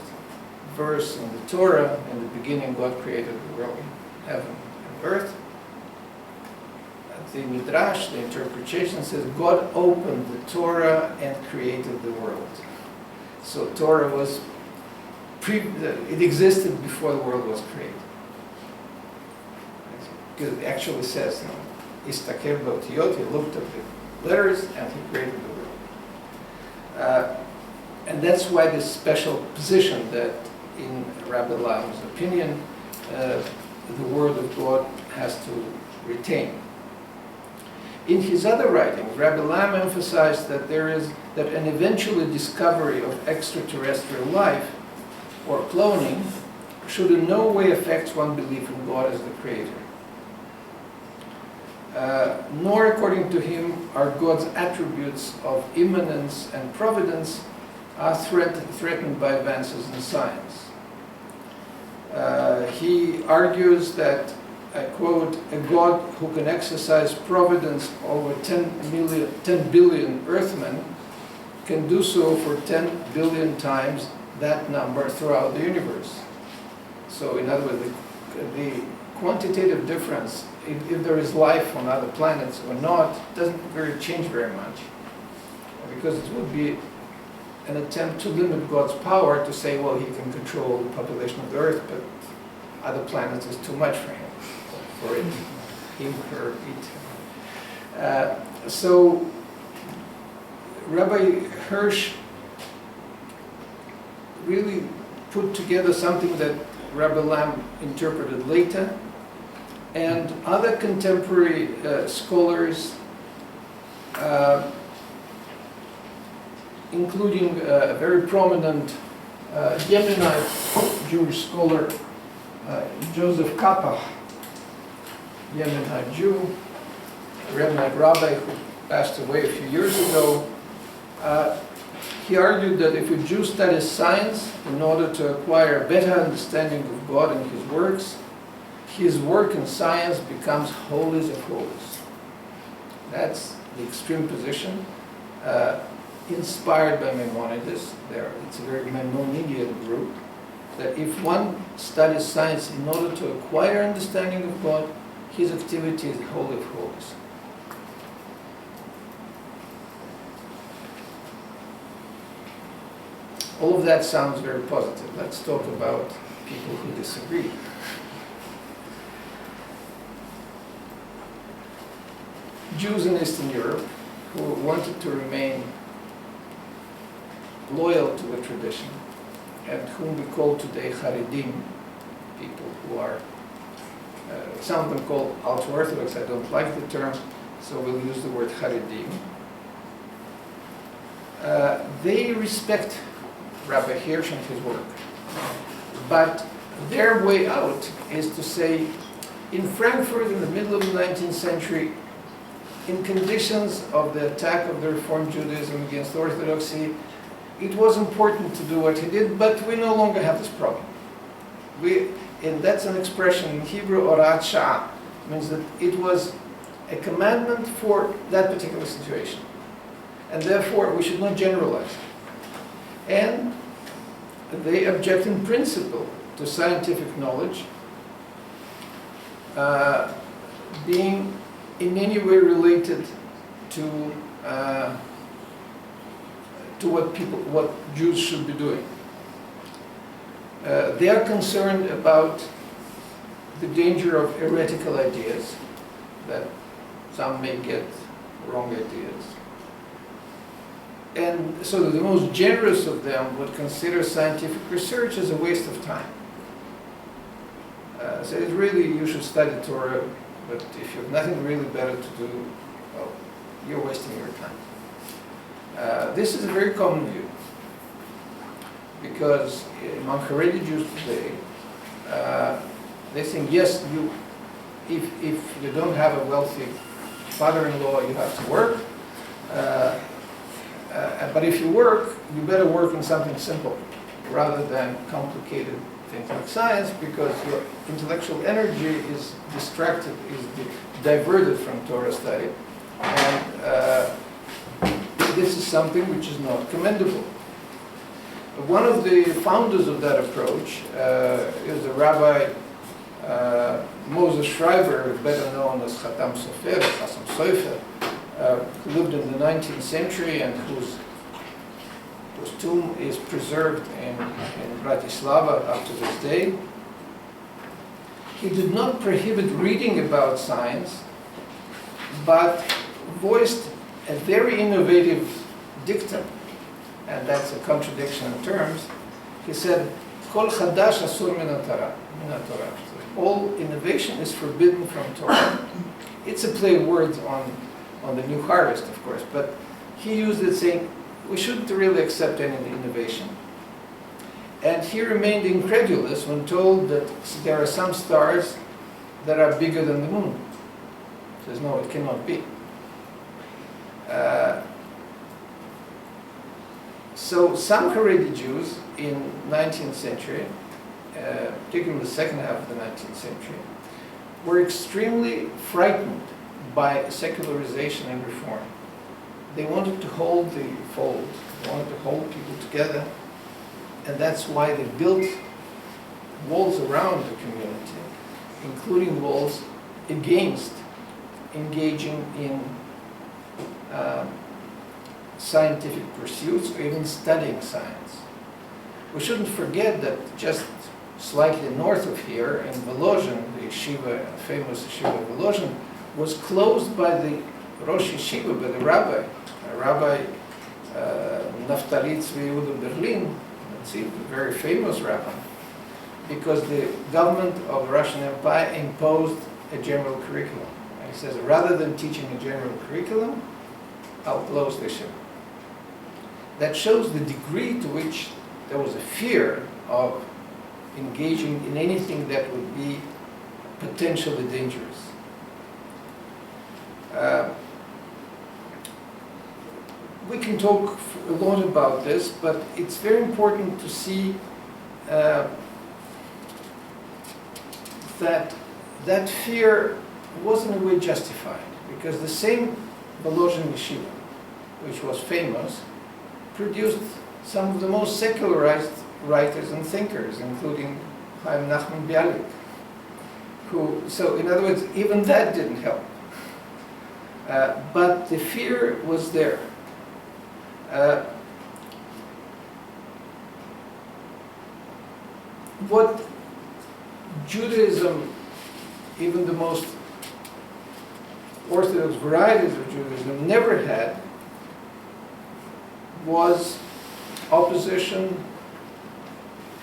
verse in the Torah, in the beginning God created the world, heaven and earth. The Midrash, the interpretation says God opened the Torah and created the world. So Torah was, it existed before the world was created. Because it actually says, Istaker b'otiyot, he looked at the letters and he created the world. And that's why this special position that, in Rabbi Lamb's opinion, the Word of God has to retain. In his other writings, Rabbi Lamb emphasized that an eventual discovery of extraterrestrial life, or cloning, should in no way affect one's belief in God as the Creator. Nor, according to him, are God's attributes of immanence and providence are threatened by advances in science. He argues that, I quote, "A God who can exercise providence over 10 billion earthmen can do so for 10 billion times that number throughout the universe." So in other words, the quantitative difference, if there is life on other planets or not, doesn't really change very much. Because it would be an attempt to limit God's power to say, well, he can control the population of the earth, but other planets is too much for him, for it, him, her, it. So Rabbi Hirsch really put together something that Rabbi Lamb interpreted later, and other contemporary scholars, including a very prominent Yemenite Jewish scholar, Joseph Kapach, Yemenite Jew, Remnant rabbi who passed away a few years ago. He argued that if a Jew studies science in order to acquire a better understanding of God and his work in science becomes holies of holies. That's the extreme position, inspired by Maimonides. It's a very Maimonidean group, that if one studies science in order to acquire understanding of God, his activity is holy of holies. All of that sounds very positive. Let's talk about people who disagree. Jews in Eastern Europe who wanted to remain loyal to the tradition, and whom we call today Haredim, people who are, some of them call ultra-Orthodox. I don't like the term, so we'll use the word Haredim. They respect Rabbi Hirsch and his work, but their way out is to say, in Frankfurt in the middle of the 19th century, in conditions of the attack of the Reformed Judaism against Orthodoxy, it was important to do what he did, but we no longer have this problem. And that's an expression in Hebrew, orat sha'ah, means that it was a commandment for that particular situation. And therefore, we should not generalize. And they object in principle to scientific knowledge being in any way related to what Jews should be doing. They are concerned about the danger of heretical ideas, that some may get wrong ideas. And so the most generous of them would consider scientific research as a waste of time. So it's really, you should study Torah, but if you have nothing really better to do, well, you're wasting your time. This is a very common view, because among Haredi Jews today, they think, yes, if you don't have a wealthy father-in-law, you have to work. But if you work, you better work in something simple rather than complicated things like science, because your intellectual energy is distracted, is diverted from Torah study. And this is something which is not commendable. One of the founders of that approach is the Rabbi Moses Schreiber, better known as Chatam Sofer, Chassam Sofer, who lived in the 19th century and whose tomb is preserved in Bratislava up to this day. He did not prohibit reading about science, but voiced a very innovative dictum, and that's a contradiction in terms. He said, Kol chadash asur min Torah. All innovation is forbidden from Torah. It's a play of words on the new harvest, of course, but he used it saying, we shouldn't really accept any innovation. And he remained incredulous when told that there are some stars that are bigger than the moon. He says, no, it cannot be. So some Haredi Jews in 19th century, particularly in the second half of the 19th century, were extremely frightened by secularization and reform. They wanted to hold the fold, they wanted to hold people together, and that's why they built walls around the community, including walls against engaging in scientific pursuits or even studying science. We shouldn't forget that just slightly north of here in Volozhin, the yeshiva, famous yeshiva of Volozhin, was closed by the Rosh Yeshiva, by the rabbi, Rabbi Naftali Tzvi Yehuda Berlin, that's a very famous rabbi, because the government of the Russian Empire imposed a general curriculum. And he says, rather than teaching a general curriculum, I'll close the yeshiva. That shows the degree to which there was a fear of engaging in anything that would be potentially dangerous. We can talk a lot about this, but it's very important to see that fear was in a way justified, because the same Volozhin Yeshiva, which was famous, produced some of the most secularized writers and thinkers, including Chaim Nachman Bialik, so in other words, even that didn't help. But the fear was there. What Judaism, even the most orthodox varieties of Judaism, never had was opposition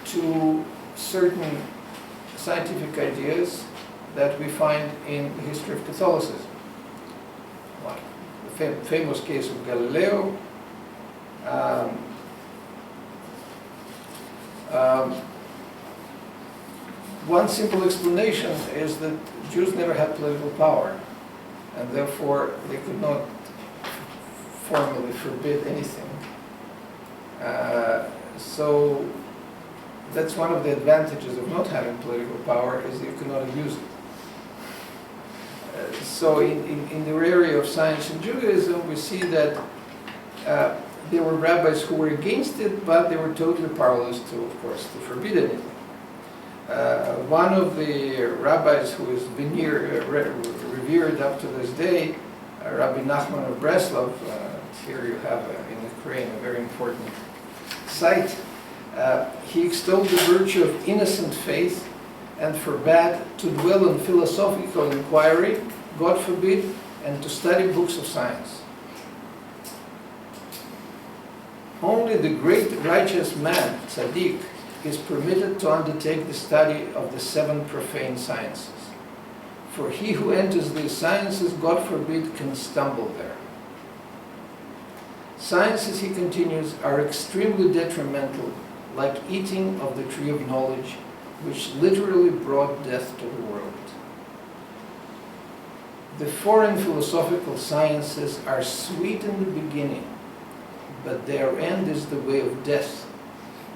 to certain scientific ideas that we find in the history of Catholicism. Like the famous case of Galileo, one simple explanation is that Jews never had political power, and therefore they could not formally forbid anything. So that's one of the advantages of not having political power, is that you cannot abuse it. So in the area of science and Judaism, we see that there were rabbis who were against it, but they were totally powerless to, of course, to forbid anything. One of the rabbis who is revered up to this day, Rabbi Nachman of Breslov, here you have in Ukraine a very important site, he extolled the virtue of innocent faith and forbade to dwell in philosophical inquiry, God forbid, and to study books of science. Only the great righteous man, tzaddik, is permitted to undertake the study of the 7 profane sciences. For he who enters these sciences, God forbid, can stumble there. Sciences, he continues, are extremely detrimental, like eating of the tree of knowledge, which literally brought death to the world. The foreign philosophical sciences are sweet in the beginning, but their end is the way of death,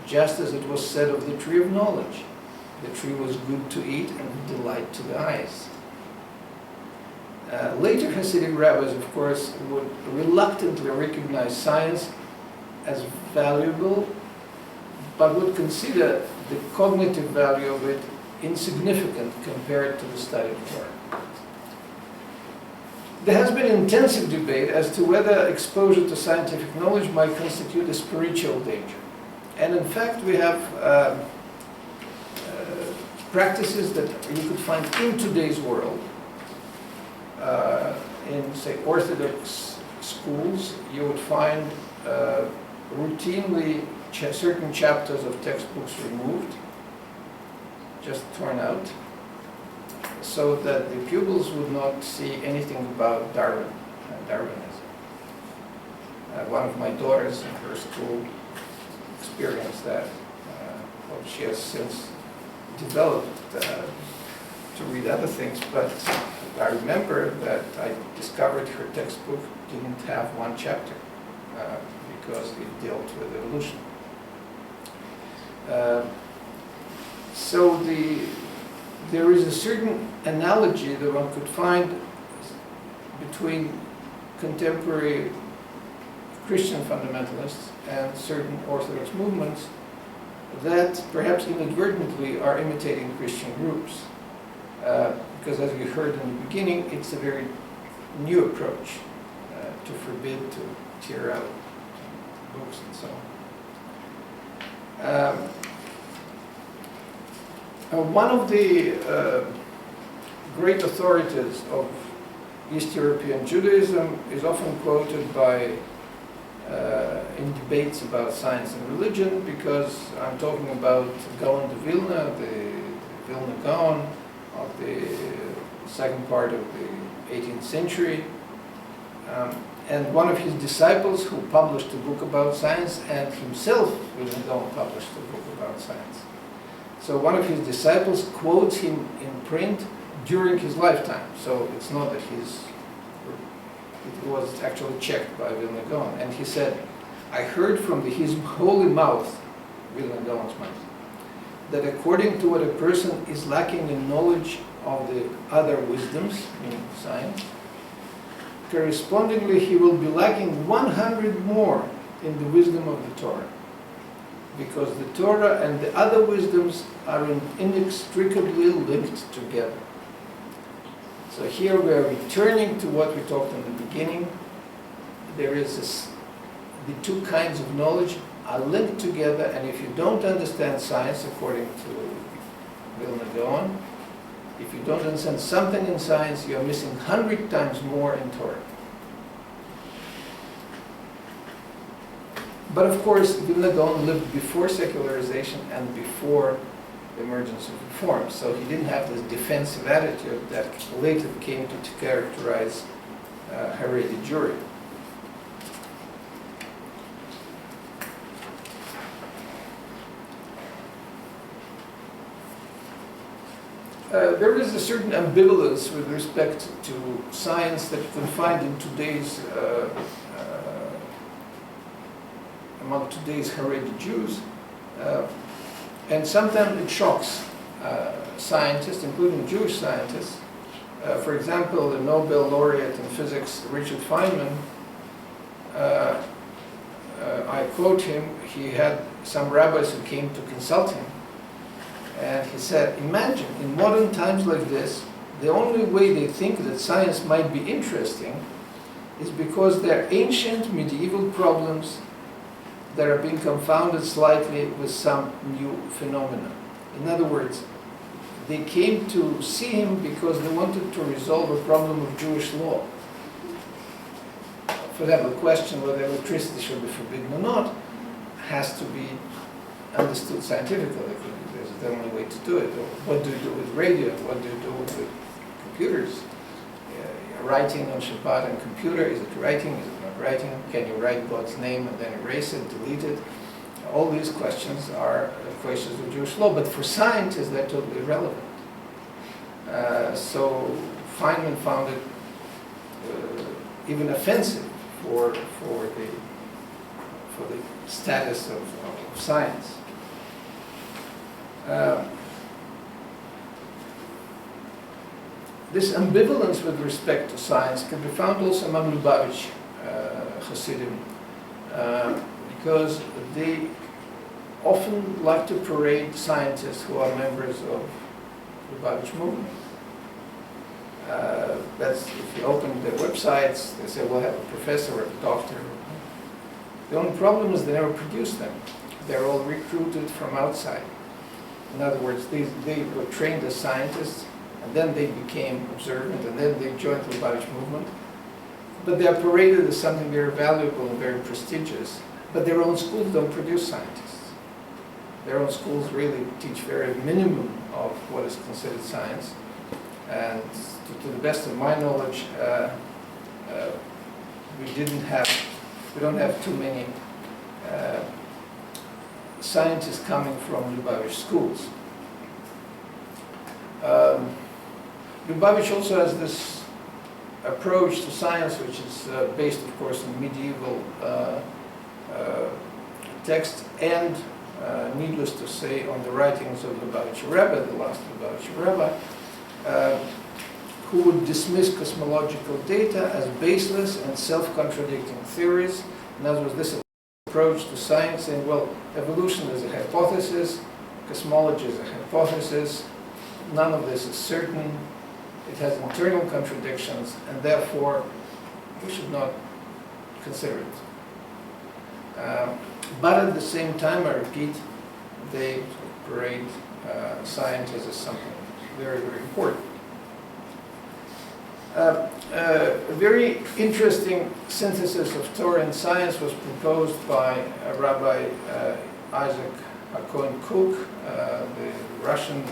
just as it was said of the tree of knowledge. The tree was good to eat and a delight to the eyes. Later Hasidic rabbis, of course, would reluctantly recognize science as valuable, but would consider the cognitive value of it insignificant compared to the study of Torah. There has been intensive debate as to whether exposure to scientific knowledge might constitute a spiritual danger. And in fact, we have practices that you could find in today's world. In, say, Orthodox schools, you would find routinely certain chapters of textbooks removed, just torn out, so that the pupils would not see anything about Darwinism. One of my daughters in her school experienced that. Well, she has since developed to read other things, but I remember that I discovered her textbook didn't have one chapter because it dealt with evolution. So there is a certain analogy that one could find between contemporary Christian fundamentalists and certain Orthodox movements that perhaps inadvertently are imitating Christian groups. Because as we heard in the beginning, it's a very new approach to forbid, to tear out books and so on. One of the great authorities of East European Judaism is often quoted by in debates about science and religion, because I'm talking about Gaon de Vilna, the Vilna Gaon of the second part of the 18th century, and one of his disciples who published a book about science, and himself, Vilna Gaon, published a book about science. So one of his disciples quotes him in print during his lifetime, so it's not that he's It was actually checked by Vilna Gaon, and he said, I heard from his holy mouth, Vilna Gaon's mouth, that according to what a person is lacking in knowledge of the other wisdoms, meaning science, correspondingly he will be lacking 100 more in the wisdom of the Torah, because the Torah and the other wisdoms are inextricably linked together. So here we are returning to what we talked in the beginning. There is the two kinds of knowledge are linked together, and if you don't understand science, according to Vilna Gaon, if you don't understand something in science, you're missing 100 times more in Torah. But of course, Vilna Gaon lived before secularization and before the emergence of reform, so he didn't have this defensive attitude that later came to characterize Haredi Jewry. There is a certain ambivalence with respect to science that you can find in today's among today's Haredi Jews, and sometimes it shocks scientists, including Jewish scientists. For example, the Nobel laureate in physics, Richard Feynman, I quote him, he had some rabbis who came to consult him, and he said, imagine, in modern times like this, the only way they think that science might be interesting is because they're ancient medieval problems that are being confounded slightly with some new phenomena. In other words, they came to see him because they wanted to resolve a problem of Jewish law. For them, the question whether electricity should be forbidden or not has to be understood scientifically. There's the only way to do it. Or what do you do with radio? What do you do with computers? Writing on Shabbat and computer, is it writing? Is it not writing? Can you write God's name and then erase it, delete it? All these questions are questions of Jewish law, but for scientists they're totally irrelevant. So Feynman found it even offensive for the status of science. This ambivalence with respect to science can be found also among Lubavitch Hasidim, because they often like to parade scientists who are members of the Lubavitch movement. That's, if you open their websites, they say we'll have a professor or a doctor. The only problem is they never produce them. They're all recruited from outside. In other words, they were trained as scientists, and then they became observant, and then they joined the Lubavitch movement. But they are paraded as something very valuable and very prestigious. But their own schools don't produce scientists. Their own schools really teach very minimum of what is considered science. And to the best of my knowledge, we don't have too many scientists coming from Lubavitch schools. Lubavitch also has this approach to science, which is based, of course, on medieval text and, needless to say, on the writings of Lubavitch Rebbe, the last Lubavitch Rebbe, who would dismiss cosmological data as baseless and self-contradicting theories. In other words, this approach to science saying, well, evolution is a hypothesis, cosmology is a hypothesis, none of this is certain, it has internal contradictions, and therefore we should not consider it. But at the same time, I repeat, they parade science as something very, very important. A very interesting synthesis of Torah and science was proposed by Rabbi Isaac Cohen Cook, the Russian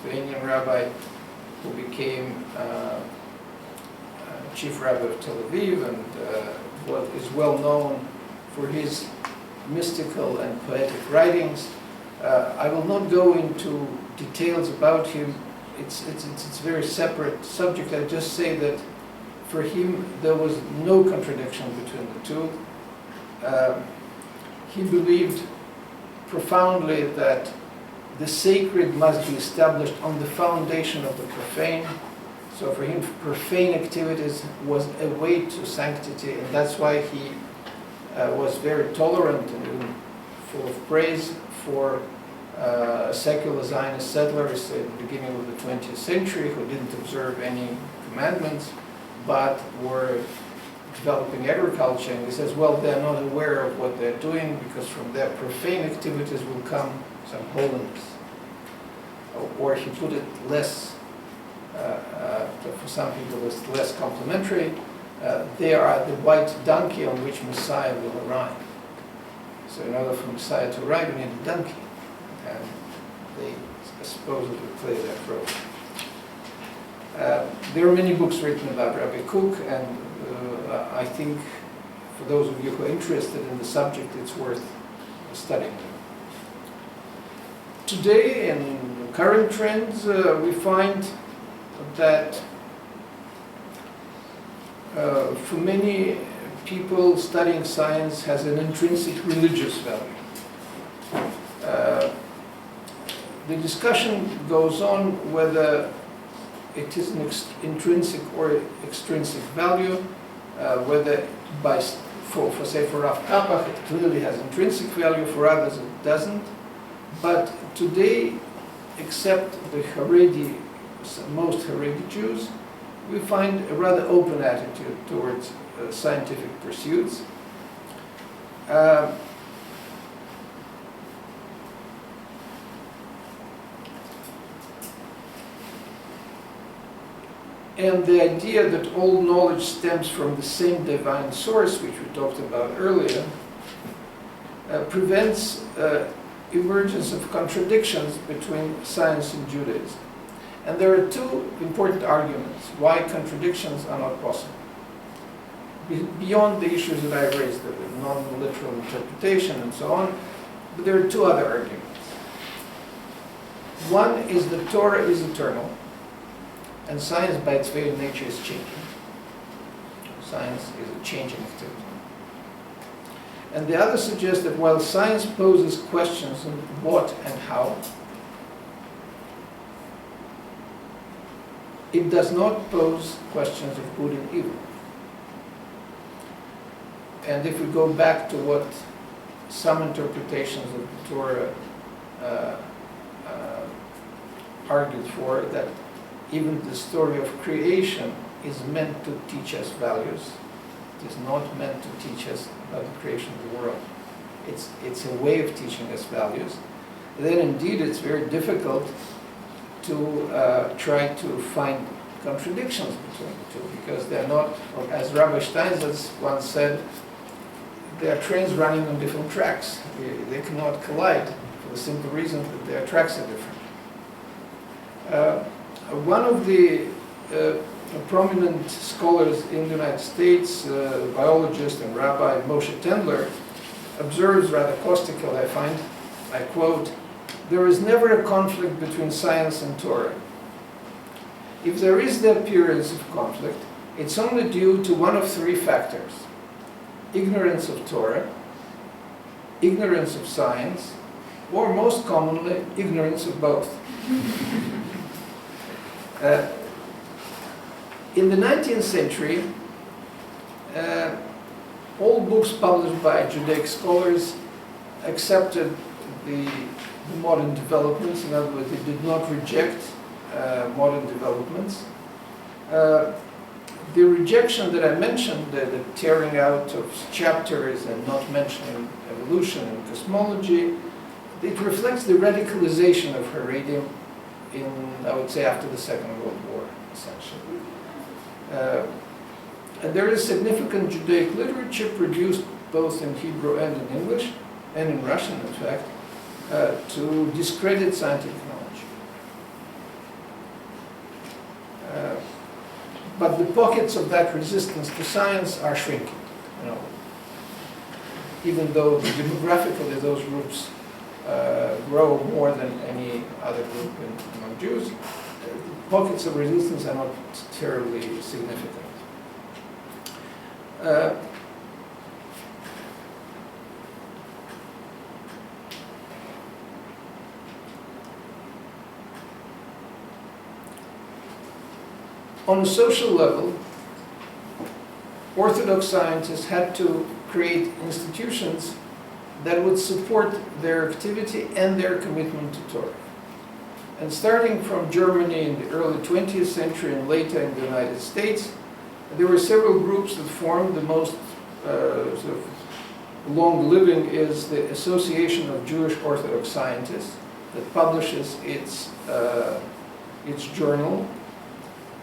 Lithuanian rabbi who became chief rabbi of Tel Aviv and what is well known for his mystical and poetic writings. I will not go into details about him. It's a very separate subject. I just say that for him there was no contradiction between the two. He believed profoundly that the sacred must be established on the foundation of the profane. So for him, profane activities was a way to sanctity, and that's why he was very tolerant and even full of praise for secular Zionist settlers at the beginning of the 20th century who didn't observe any commandments, but were developing agriculture. And he says, well, they're not aware of what they're doing because from their profane activities will come some holiness. Or he put it less, for some people it's less complimentary, they are the white donkey on which Messiah will arrive. So in order for Messiah to arrive, you need a donkey. And they supposedly play that role. There are many books written about Rabbi Kook, and I think for those of you who are interested in the subject, it's worth studying them. Today, in current trends, we find that for many people, studying science has an intrinsic religious value. The discussion goes on whether it is an intrinsic or extrinsic value, whether for Rav Kapach it clearly has intrinsic value, for others it doesn't. But today, except the Haredi, most Haredi Jews, we find a rather open attitude towards scientific pursuits. And the idea that all knowledge stems from the same divine source, which we talked about earlier, prevents emergence of contradictions between science and Judaism. And there are two important arguments why contradictions are not possible. Beyond the issues that I raised, the non-literal interpretation and so on, but there are two other arguments. One is that Torah is eternal, and science by its very nature is changing. Science is a changing activity. And the other suggests that while science poses questions on what and how, it does not pose questions of good and evil. And if we go back to what some interpretations of the Torah argued for, that even the story of creation is meant to teach us values. It is not meant to teach us about the creation of the world. It's a way of teaching us values. Then indeed it's very difficult to try to find contradictions between the two, because they're not, as Rabbi Steinsaltz once said, there are trains running on different tracks. They cannot collide for the simple reason that their tracks are different. One of the prominent scholars in the United States, biologist and rabbi Moshe Tendler, observes rather caustically, I find, I quote, "There is never a conflict between science and Torah. If there is the appearance of conflict, it's only due to one of three factors: ignorance of Torah, ignorance of science, or most commonly, ignorance of both." In the 19th century, all books published by Judaic scholars accepted the modern developments. In other words, they did not reject modern developments. The rejection that I mentioned, the tearing out of chapters and not mentioning evolution and cosmology, it reflects the radicalization of Haredim in, I would say, after the Second World War, essentially. And there is significant Judaic literature produced both in Hebrew and in English, and in Russian, in fact, to discredit scientific knowledge. But the pockets of that resistance to science are shrinking. Even though demographically those groups grow more than any other group among Jews, pockets of resistance are not terribly significant. Uh, On a social level, Orthodox scientists had to create institutions that would support their activity and their commitment to Torah. And starting from Germany in the early 20th century and later in the United States, there were several groups that formed. The most sort of long-living is the Association of Jewish Orthodox Scientists that publishes its journal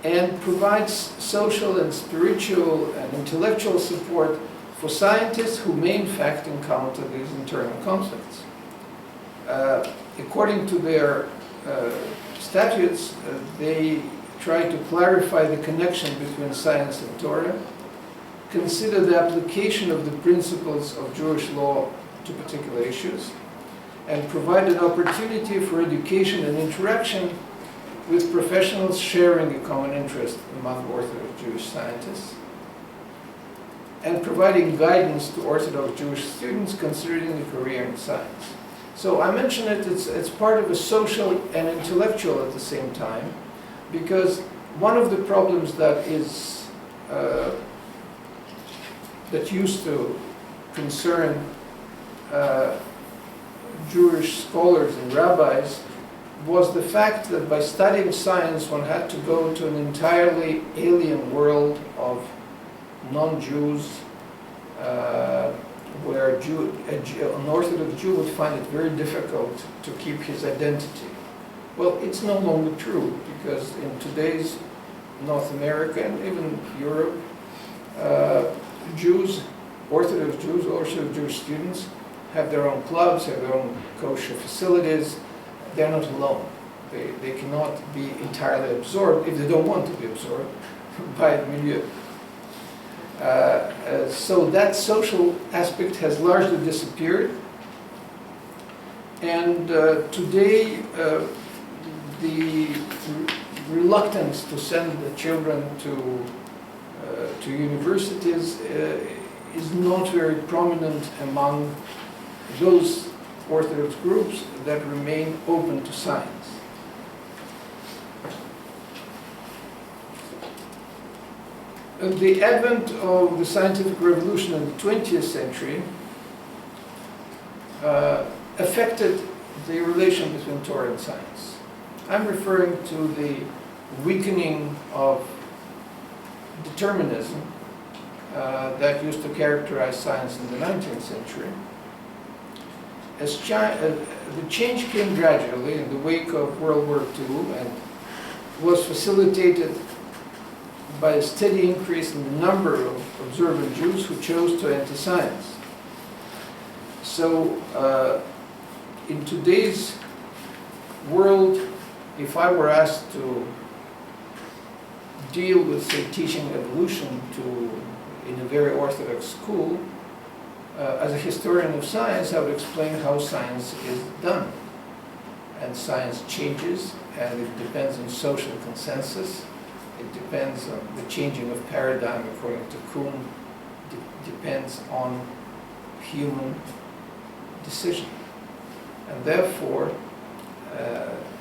and provides social and spiritual and intellectual support for scientists who may in fact encounter these internal conflicts. According to their statutes, they try to clarify the connection between science and Torah, consider the application of the principles of Jewish law to particular issues, and provide an opportunity for education and interaction with professionals sharing a common interest among Orthodox Jewish scientists, and providing guidance to Orthodox Jewish students considering a career in science. So I mention it, it's part of a social and intellectual at the same time, because one of the problems that used to concern Jewish scholars and rabbis was the fact that by studying science one had to go to an entirely alien world of non-Jews, where an Orthodox Jew would find it very difficult to keep his identity. Well, it's no longer true, because in today's North America and even Europe, Jews, Orthodox Jews, also Jewish students, have their own clubs, have their own kosher facilities. They're not alone. They cannot be entirely absorbed, if they don't want to be absorbed, by the milieu. So that social aspect has largely disappeared. And today, the reluctance to send the children to universities is not very prominent among those Orthodox groups that remain open to science. The advent of the scientific revolution in the 20th century affected the relation between Torah and science. I'm referring to the weakening of determinism that used to characterize science in the 19th century. The change came gradually in the wake of World War II and was facilitated by a steady increase in the number of observant Jews who chose to enter science. So in today's world, if I were asked to deal with, say, teaching evolution in a very Orthodox school, as a historian of science, I would explain how science is done. And science changes, and it depends on social consensus. It depends on the changing of paradigm according to Kuhn. It depends on human decision. And therefore,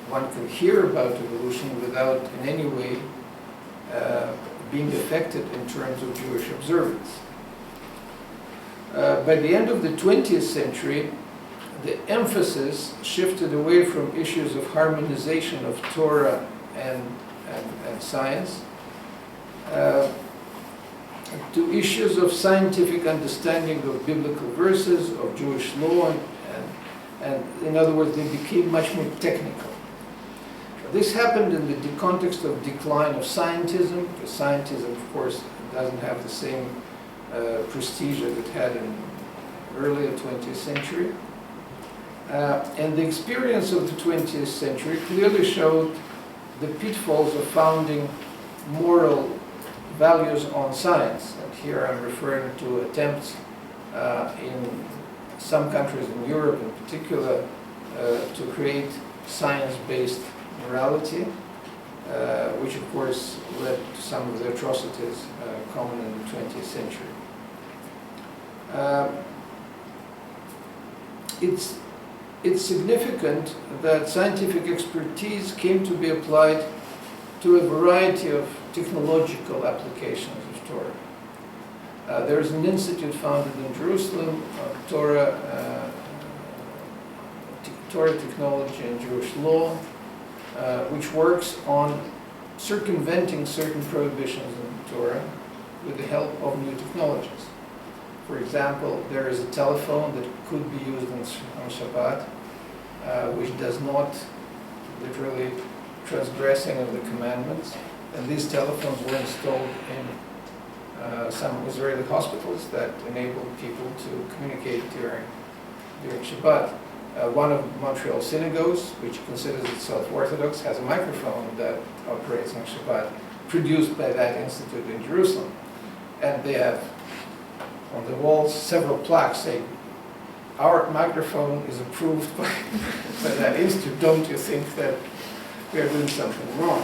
one can hear about evolution without in any way being affected in terms of Jewish observance. By the end of the 20th century, the emphasis shifted away from issues of harmonization of Torah and science to issues of scientific understanding of biblical verses, of Jewish law, and in other words, they became much more technical. This happened in the context of decline of scientism, because scientism, of course, doesn't have the same prestige that it had in earlier 20th century. And the experience of the 20th century clearly showed the pitfalls of founding moral values on science. And here I'm referring to attempts in some countries in Europe in particular to create science-based morality, which of course led to some of the atrocities common in the 20th century. It's significant that scientific expertise came to be applied to a variety of technological applications of Torah. There is an institute founded in Jerusalem, Torah technology and Jewish law, which works on circumventing certain prohibitions in Torah with the help of new technologies. For example, there is a telephone that could be used on Shabbat, which does not literally transgressing of the commandments. And these telephones were installed in some Israeli hospitals that enabled people to communicate during Shabbat. One of Montreal synagogues, which considers itself Orthodox, has a microphone that operates on Shabbat, produced by that institute in Jerusalem. And they have on the walls several plaques saying, "Our microphone is approved by that institute. Don't you think that we are doing something wrong?"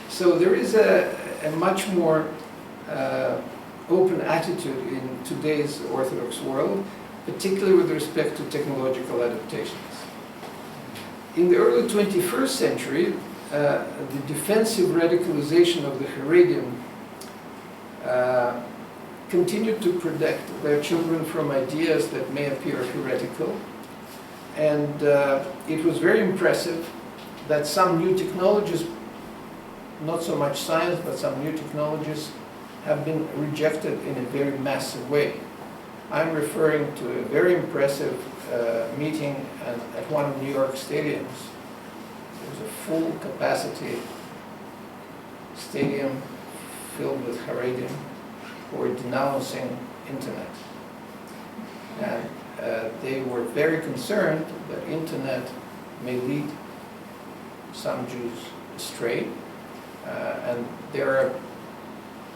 So there is a much more open attitude in today's Orthodox world, particularly with respect to technological adaptations. In the early 21st century, the defensive radicalization of the Haredim continued to protect their children from ideas that may appear heretical. And it was very impressive that some new technologies, not so much science, but some new technologies have been rejected in a very massive way. I'm referring to a very impressive meeting at one of New York stadiums. It was a full capacity stadium filled with Haredim who were denouncing internet. And they were very concerned that internet may lead some Jews astray. And there are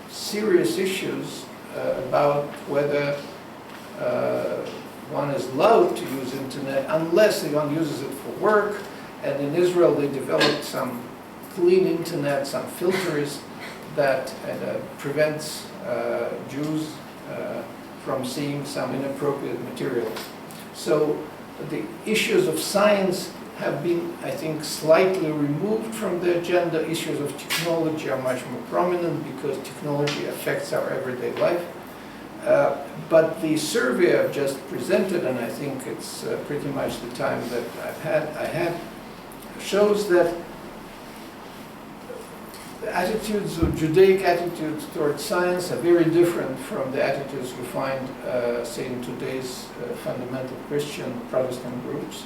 serious issues about whether one is allowed to use internet unless one uses it for work. And in Israel they developed some clean internet, some filters that prevents Jews from seeing some inappropriate materials. So the issues of science have been, I think, slightly removed from the agenda. Issues of technology are much more prominent because technology affects our everyday life. But the survey I've just presented, and I think it's pretty much the time that I had, shows that the attitudes of Judaic attitudes towards science are very different from the attitudes we find, say, in today's fundamental Christian Protestant groups,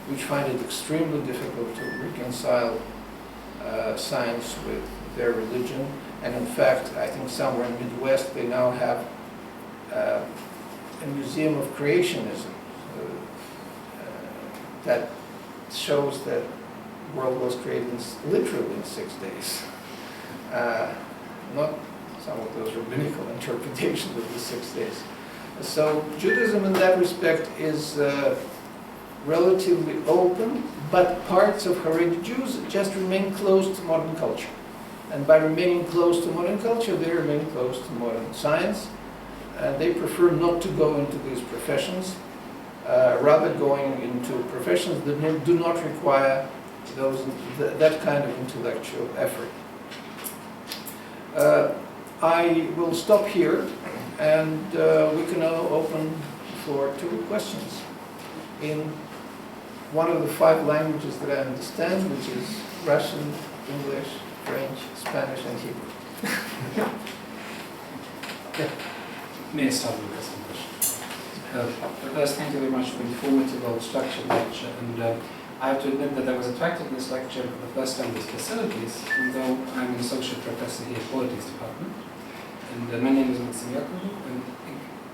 which find it extremely difficult to reconcile science with their religion. And in fact, I think somewhere in the Midwest they now have a museum of creationism that shows that the world was created literally in 6 days. Not some of those rabbinical interpretations of the 6 days. So Judaism in that respect is relatively open, but parts of Haredi Jews just remain close to modern culture. And by remaining close to modern culture, they remain close to modern science. They prefer not to go into these professions, rather going into professions that do not require that kind of intellectual effort. I will stop here, and we can now open the floor to questions in one of the 5 languages that I understand, which is Russian, English, French, Spanish, and Hebrew. Yeah. May I start with this question? First, thank you very much for the informative, well-structured lecture. And I have to admit that I was attracted to this lecture for the first time with facilities, although I'm an associate professor here at Politics Department. And my name is Yakov. And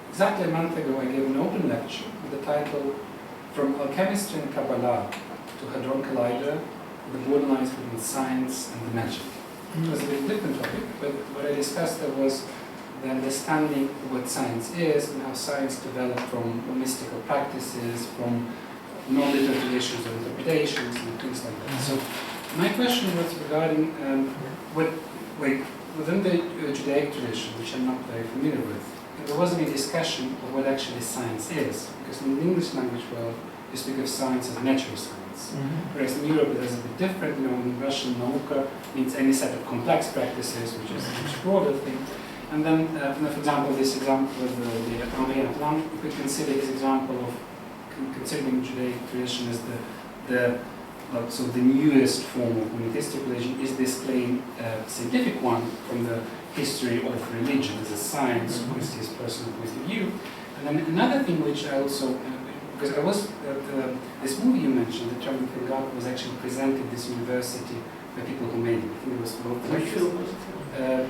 exactly a month ago, I gave an open lecture with the title "From Alchemistry and Kabbalah to Hadron Collider, the borderlines between science and the magic." It was a very different topic, but what I discussed there was the understanding of what science is and how science developed from mystical practices, from non-literal issues of interpretations and things like that. So my question was regarding within the Judaic tradition, which I'm not very familiar with, there wasn't any discussion of what actually science is, because in the English language world, you speak of science as natural science. Whereas in Europe it is a bit different. You know, in Russian, nauka means any set of complex practices, which is a much broader thing. And then, for example, this example of the Henri Atlan, you could consider his example of considering Judaic tradition as so the newest form of monotheistic religion is this plain scientific one from the history of religion as a science, with his personal point of view. And then another thing which I also, because I was, this movie you mentioned, The Traveling from God, was actually presented at this university by people who made it. I think it was both. Which film was it?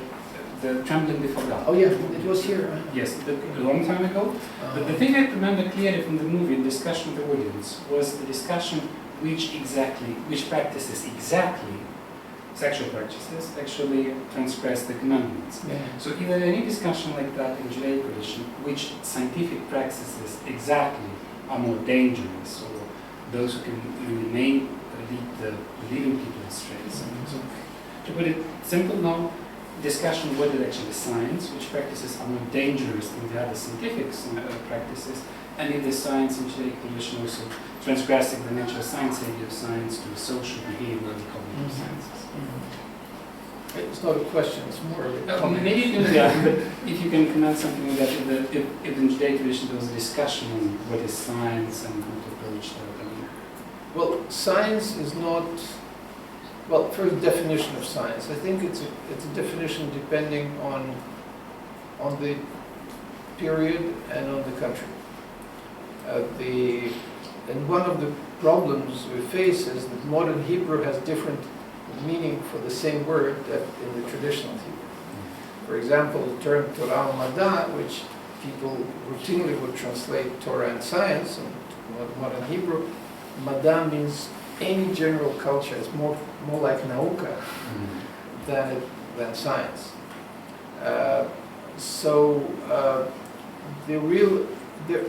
The Trembling Before God. Oh yeah, it was here. Yes, a long time ago. But the thing I remember clearly from the movie, in discussion with the audience, was the discussion which practices exactly, sexual practices, actually transgress the commandments. Yeah. So if there any discussion like that in Judaic tradition, which scientific practices exactly are more dangerous, or those who can lead the believing people astray. So to put it simple now, discussion what is actually science, which practices are more dangerous than the other scientific practices, and if the science in Judaic tradition also transgressing the natural science idea of science to social behavior and cognitive sciences. It's not a question, it's more of a comment. Maybe you can, yeah, but if you can comment something like that, if in Judaic tradition there was a discussion on what is science and how to approach that. Well, science is not, well, first definition of science. I think it's a definition depending on the period and on the country. And one of the problems we face is that modern Hebrew has different meaning for the same word that in the traditional Hebrew. For example, the term Torah Mada, which people routinely would translate Torah and science in modern Hebrew, Mada means any general culture. It's more like nauka than science.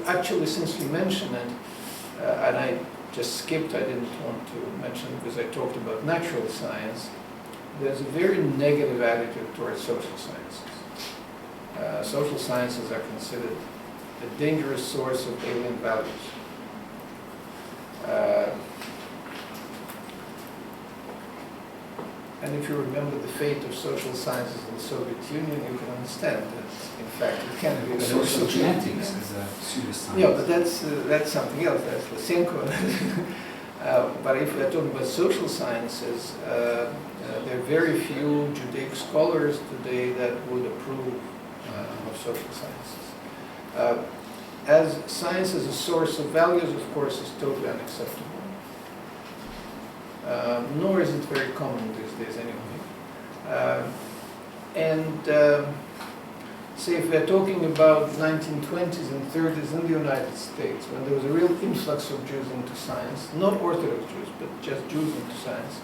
Actually, since you mentioned it, and I just skipped, I didn't want to mention it because I talked about natural science, there's a very negative attitude towards social sciences. Social sciences are considered a dangerous source of alien values. And if you remember the fate of social sciences in the Soviet Union, you can understand that, in fact, it can be a But source also of genetics is a pseudoscience. Yeah, but that's something else. That's Lysenko. But if we're talking about social sciences, there are very few Judaic scholars today that would approve of social sciences. As science as a source of values, of course, is totally unacceptable. Nor is it very common these days anyway. Say if we're talking about 1920s and 30s in the United States, when there was a real influx of Jews into science, not Orthodox Jews, but just Jews into science,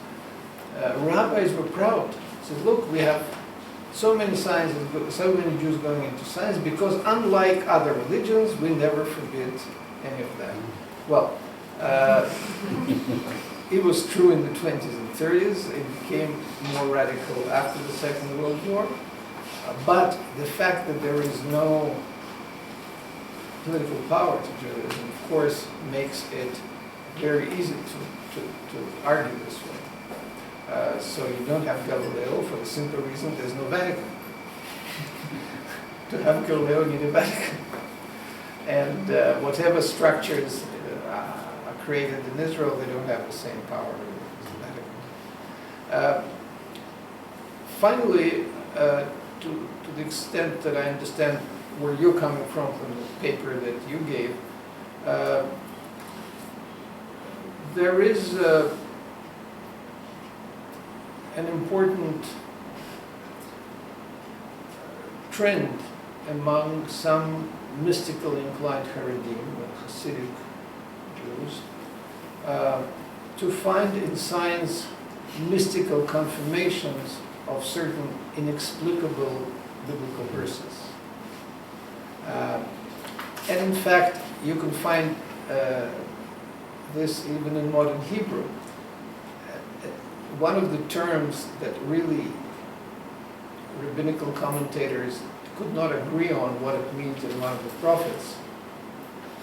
rabbis were proud. Said, look, we have so many sciences, so many Jews going into science, because unlike other religions, we never forbid any of that. Well, it was true in the 20s and 30s. It became more radical after the Second World War. But the fact that there is no political power to Judaism, of course, makes it very easy to argue this way. So you don't have Galileo for the simple reason there's no Vatican. To have Galileo, you need a Vatican. And whatever structures are created in Israel, they don't have the same power as the Vatican. Finally, to the extent that I understand where you're coming from the paper that you gave, there is an important trend among some mystically inclined Haredim, Hasidic Jews, to find in science mystical confirmations of certain inexplicable biblical verses. And in fact, you can find this even in modern Hebrew. One of the terms that really rabbinical commentators could not agree on what it means in one of the prophets,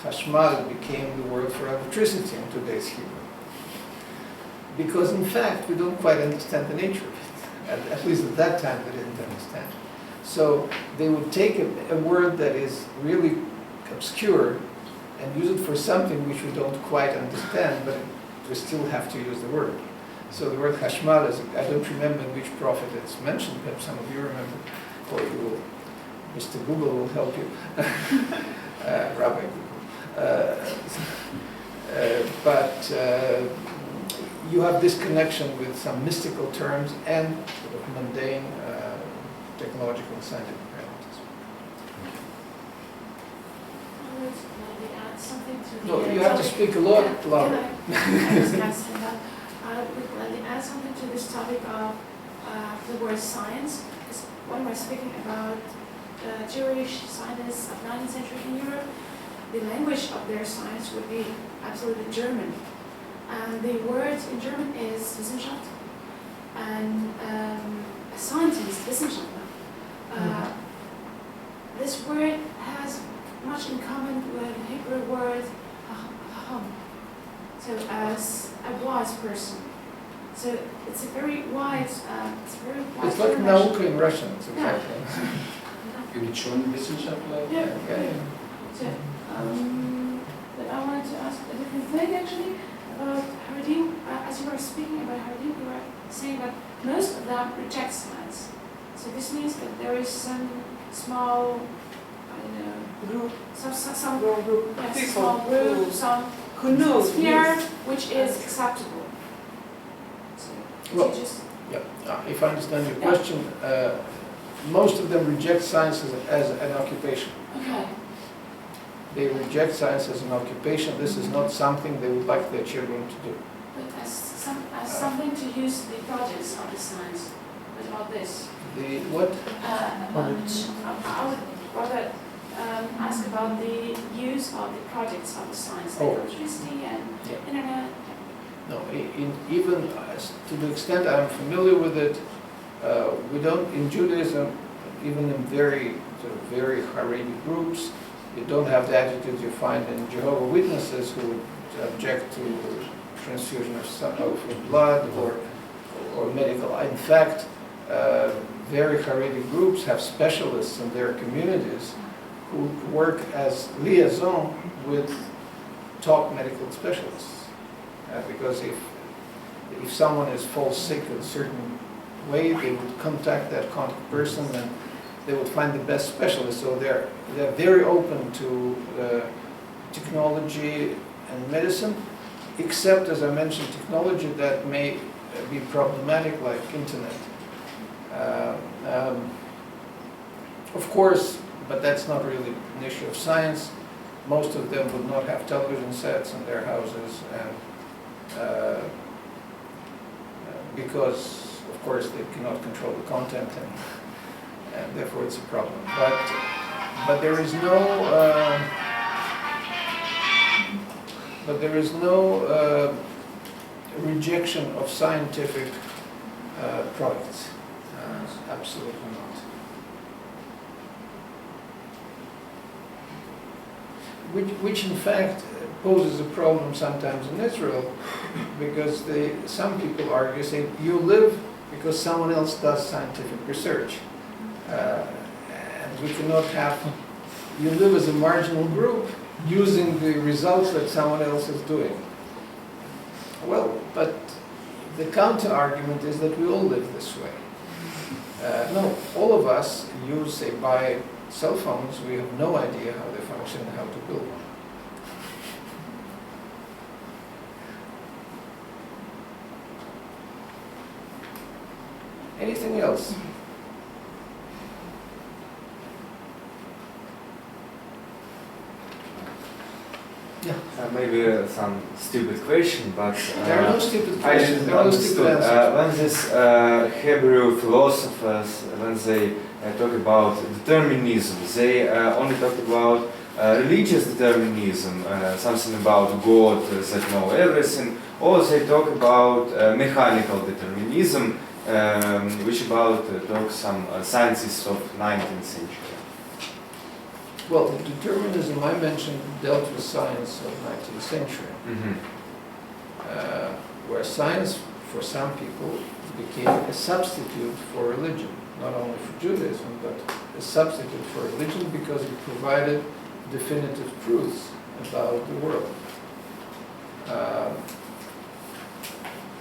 Hashmal became the word for electricity in today's Hebrew. Because in fact, we don't quite understand the nature of it. At least at that time, we didn't understand. So they would take a word that is really obscure and use it for something which we don't quite understand, but we still have to use the word. So the word Hashmal is, I don't remember in which prophet it's mentioned, perhaps some of you remember, or you will, Mr. Google will help you, Rabbi Google. But you have this connection with some mystical terms and sort of mundane technological and scientific realities. Maybe add something to the No, you have to topic. speak a lot Yeah, louder. I was asking that. Let me add something to this topic of the word science. Because when we're speaking about Jewish scientists of 19th century in Europe, the language of their science would be absolutely German. And the word in German is Wissenschaft. And a scientist, Wissenschaftler. This word has much in common with the Hebrew word hacham. So as a wise person. So it's a very wise, It's like term, nauka in Russian, it's exactly. Ученый, Wissenschaftler. Yeah. Yeah. So, but I wanted to ask a different thing actually about Haredim. As you were speaking about Haredim, you were saying that most of them reject science. So this means that there is some small, I don't know, Group, some group, yes, people small group, some who knows sphere this. which is acceptable. So Well, you just Yeah, if I understand your question, most of them reject science as an occupation. okay. They reject science as an occupation. This is not something they would like their children to do. But as something to use the projects of the science. What about this? The what? I would rather ask about the use of the projects of the science, like Oh. electricity and Yeah. internet. No, even to the extent I'm familiar with it, we don't, in Judaism, even in very Haredi groups, you don't have the attitudes you find in Jehovah's Witnesses who would object to transfusion of blood or medical. In fact, very Haredi groups have specialists in their communities who work as liaison with top medical specialists. Because if someone falls sick in a certain way, they would contact that contact person and they would find the best specialist. So they're very open to technology and medicine, except, as I mentioned, technology that may be problematic, like internet. Of course, but that's not really an issue of science. Most of them would not have television sets in their houses, and because, of course, they cannot control the content, and therefore it's a problem. But there is no rejection of scientific products. Absolutely not. Which in fact poses a problem sometimes in Israel, because some people argue, say, you live because someone else does scientific research. And we cannot have, you live as a marginal group using the results that someone else is doing. Well, but the counter-argument is that we all live this way. No, all of us use, say, buy cell phones, we have no idea how they function and how to build one. Anything else? Yeah. Maybe some stupid question, but There are no stupid I questions, didn't there are no stupid understood. answers. When these Hebrew philosophers, when they talk about determinism, they only talk about religious determinism, something about God that know everything, or they talk about mechanical determinism, which about talk some scientists of 19th century. Well, the determinism I mentioned dealt with science of 19th century, where science, for some people, became a substitute for religion, not only for Judaism, but a substitute for religion because it provided definitive truths about the world.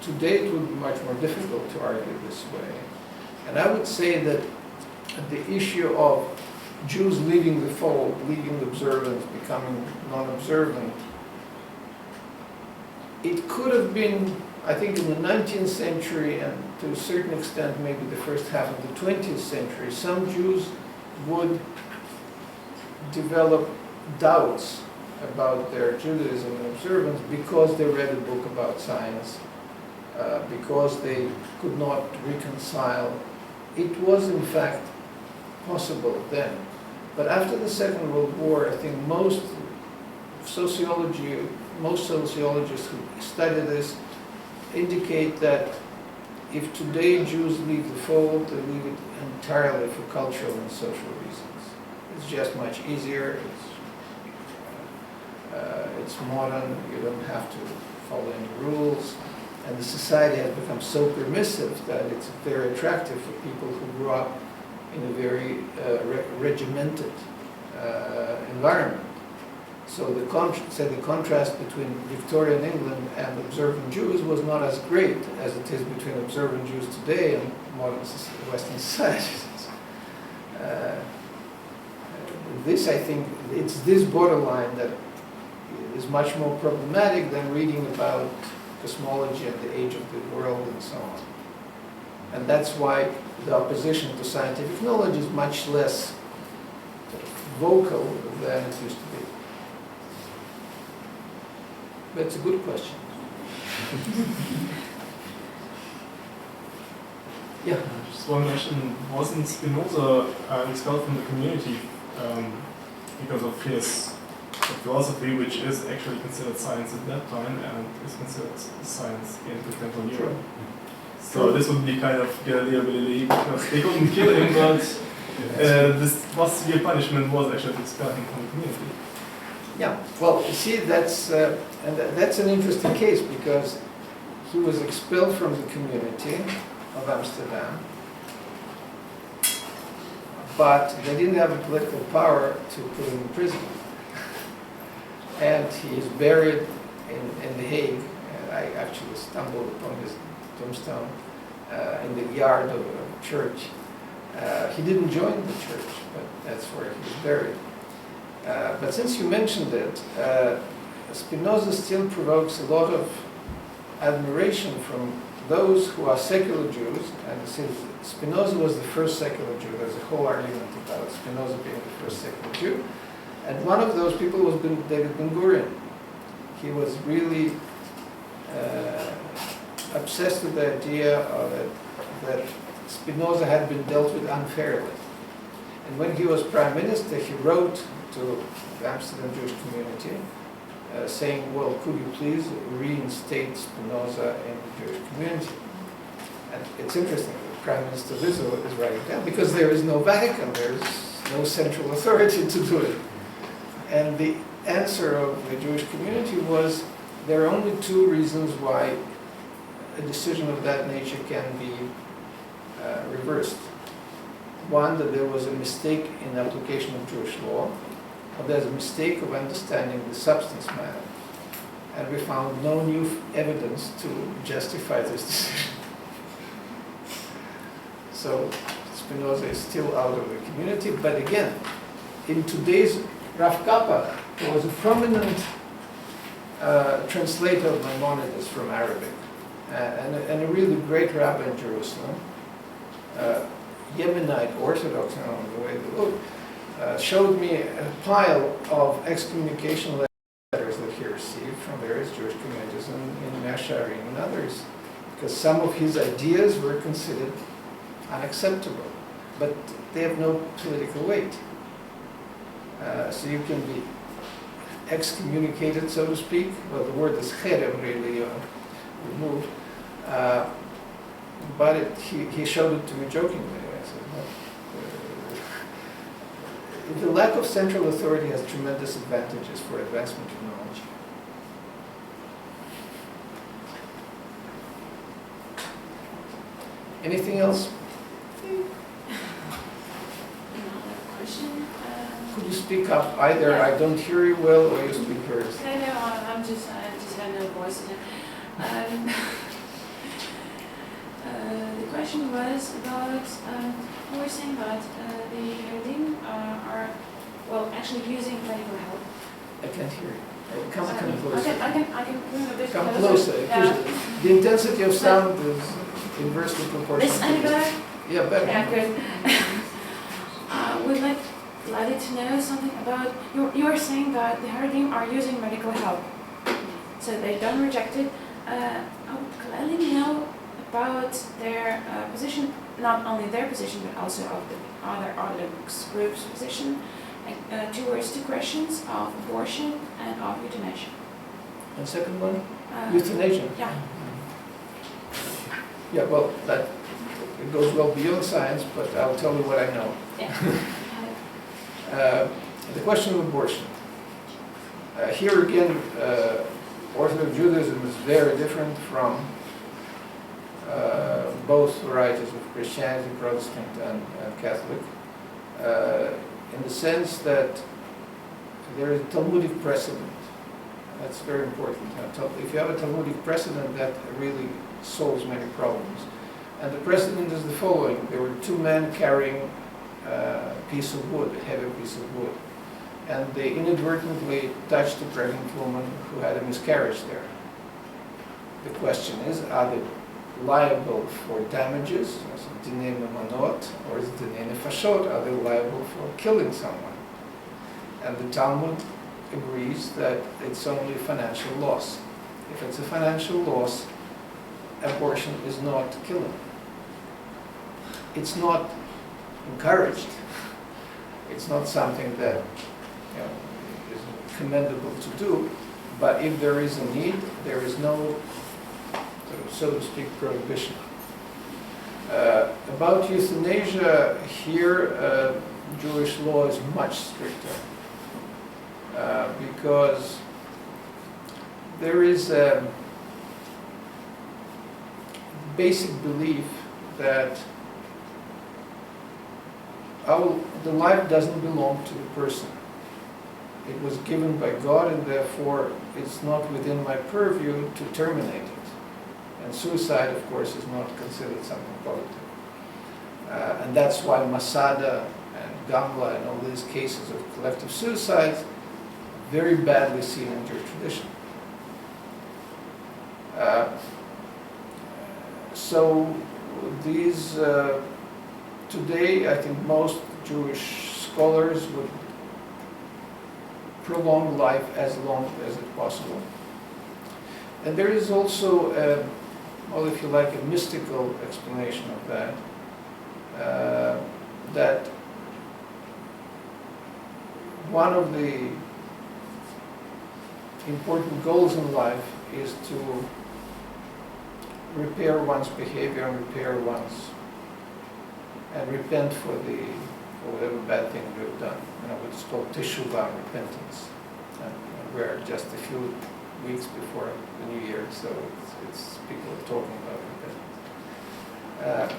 Today it would be much more difficult to argue this way. And I would say that the issue of Jews leaving the fold, leaving the observance, becoming non-observant, it could have been, I think, in the 19th century and to a certain extent maybe the first half of the 20th century, some Jews would develop doubts about their Judaism and observance because they read a book about science, because they could not reconcile. It was in fact possible then. But after the Second World War, I think most sociologists who study this indicate that if today Jews leave the fold, they leave it entirely for cultural and social reasons. It's just much easier, it's modern, you don't have to follow any rules, and the society has become so permissive that it's very attractive for people who grew up in a very regimented environment. So the contrast between Victorian England and observant Jews was not as great as it is between observant Jews today and modern Western societies. This, I think, it's this borderline that is much more problematic than reading about cosmology and the age of the world and so on. And that's why the opposition to scientific knowledge is much less vocal than it used to be. But it's a good question. Yeah. Just one question, wasn't Spinoza expelled from the community because of his philosophy, which is actually considered science at that time and is considered science in contemporary Europe? So this would be kind of Galileo Galilei, because they couldn't kill him, but this most severe punishment was actually to expel him from the community. Yeah, well, you see, that's an interesting case because he was expelled from the community of Amsterdam, but they didn't have the political power to put him in prison. And he is buried in The Hague. I actually stumbled upon his tombstone in the yard of a church. He didn't join the church, but that's where he was buried. But since you mentioned it, Spinoza still provokes a lot of admiration from those who are secular Jews, and since Spinoza was the first secular Jew, there's a whole argument about Spinoza being the first secular Jew, and one of those people was David Ben-Gurion. He was really obsessed with the idea of that Spinoza had been dealt with unfairly. And when he was prime minister, he wrote to the Amsterdam Jewish community saying, well, could you please reinstate Spinoza in the Jewish community? And it's interesting, the Prime Minister Rizzo is writing down, because there is no Vatican, there's no central authority to do it. And the answer of the Jewish community was, there are only two reasons why a decision of that nature can be reversed. One, that there was a mistake in application of Jewish law, or there's a mistake of understanding the substance matter. And we found no new evidence to justify this decision. So Spinoza is still out of the community, but again, in today's Rav Kappa, who was a prominent translator of Maimonides from Arabic, and a really great rabbi in Jerusalem, Yemenite Orthodox, I don't know the way they look, showed me a pile of excommunication letters that he received from various Jewish communities in Me'asharim and others, because some of his ideas were considered unacceptable, but they have no political weight. So you can be excommunicated, so to speak. Well, the word is cherem, really removed. But he showed it to me jokingly. I said, well, the lack of central authority has tremendous advantages for advancement of knowledge. Anything else? Another question. Could you speak up? Either I don't hear you well or you speak first. No, I just had no voice. The question was about, you were saying that the Haredim are, well, actually using medical help. I can't hear you. Come I closer. can move a bit Come closer. closer. Yeah. The intensity of sound is inversely proportional. This any better? Yeah, better. Yeah, good. We'd like to know something about, you were saying that the Haredim are using medical help, so they don't reject it. I would gladly know about their position, not only their position, but also of the other groups' position towards the questions of abortion and of euthanasia. And second one? Euthanasia. Yeah. Yeah, well, that it goes well beyond science, but I'll tell you what I know. Yeah. The question of abortion. Here again, Orthodox Judaism is very different from both varieties of Christianity, Protestant and Catholic, in the sense that there is a Talmudic precedent. That's very important. If you have a Talmudic precedent, that really solves many problems. And the precedent is the following. There were two men carrying a piece of wood, a heavy piece of wood, and they inadvertently touched a pregnant woman who had a miscarriage there. The question is, are they liable for damages, as dinei memanot, or is it dinei nefashot? Are they liable for killing someone? And the Talmud agrees that it's only financial loss. If it's a financial loss, abortion is not killing. It's not encouraged. It's not something that is commendable to do, but if there is a need, there is no, so to speak, prohibition. About euthanasia, here Jewish law is much stricter because there is a basic belief that the life doesn't belong to the person. It was given by God, and therefore it's not within my purview to terminate it. And suicide, of course, is not considered something positive. And that's why Masada and Gamla and all these cases of collective suicides very badly seen in Jewish tradition. So these, today, I think most Jewish scholars would prolong life as long as it's possible. And there is also, well, if you like, a mystical explanation of that, that one of the important goals in life is to repair one's behavior and repair one's, and repent for whatever bad thing we've done. What's called teshuvah, repentance. And we're just a few weeks before the new year, so it's people are talking about repentance.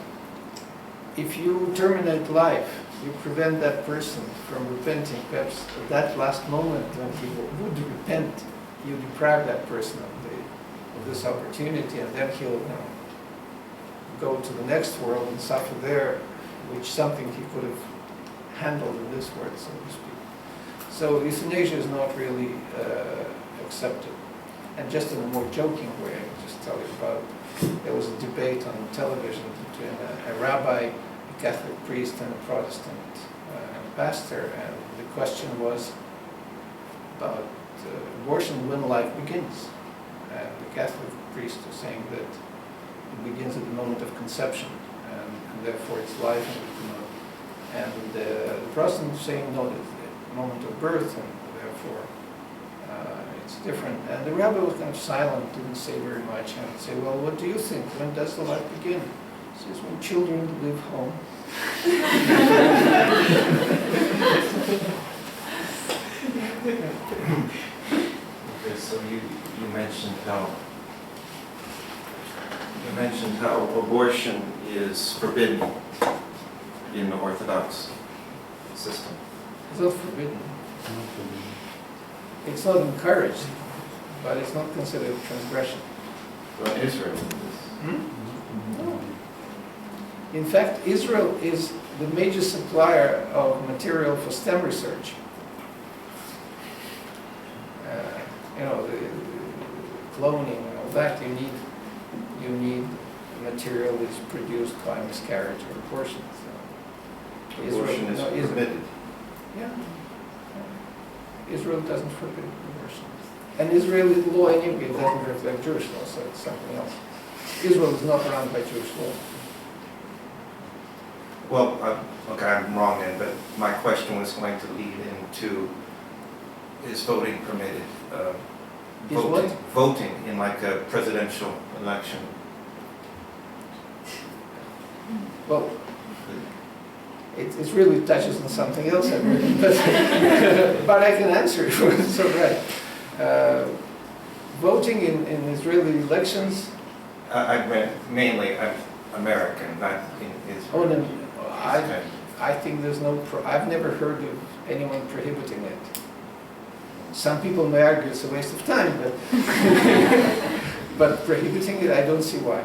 If you terminate life, you prevent that person from repenting. Perhaps at that last moment when he would repent, you deprive that person of this opportunity, and then he'll go to the next world and suffer there, which something he could have handled in this world, so to speak. So euthanasia is not really accepted. And just in a more joking way, I can just tell you about, there was a debate on television between a rabbi, a Catholic priest, and a Protestant pastor, and the question was about abortion, when life begins. And the Catholic priest was saying that it begins at the moment of conception, and therefore it's life, and the Protestant was saying no, it's the moment of birth, and therefore it's different. And the rabbi was kind of silent, didn't say very much, and would say, well, what do you think? When does the life begin? He says, when children leave home. Okay, so you mentioned how abortion is forbidden in the Orthodox system. It's not forbidden. It's not encouraged, but it's not considered transgression. But Israel is. No. In fact, Israel is the major supplier of material for STEM research. The cloning and all that, you need material that's produced by miscarriage or abortion. So Abortion is permitted. Yeah. Israel doesn't forbid abortion. And Israeli law anyway doesn't reflect Jewish law, so it's something else. Israel is not run by Jewish law. Well, okay, I'm wrong then, but my question was going to lead into, is voting permitted? Is what? Voting in like a presidential election. Well, it really touches on something else, but I can answer it. It's all right. Voting in Israeli elections. I meant mainly American, not in Israel. Oh, no, I think there's no. I've never heard of anyone prohibiting it. Some people may argue it's a waste of time, but but prohibiting it, I don't see why.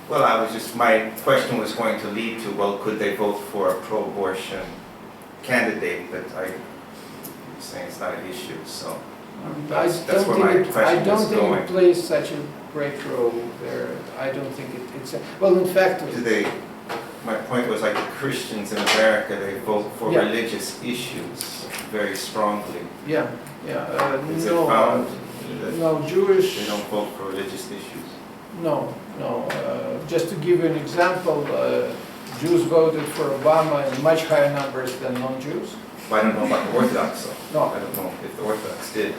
Well, my question was going to lead to, well, could they vote for a pro-abortion candidate, but I'm saying it's not an issue, so that's where my question was think going. it plays such a great role there. I don't think it's well, in fact. My point was like the Christians in America, they vote for Yeah. religious issues very strongly. Yeah. Is it found that No, Jewish. they don't vote for religious issues? No. Just to give you an example, Jews voted for Obama in much higher numbers than non-Jews. Well, I don't know about the Orthodox, though. No. I don't know if the Orthodox did.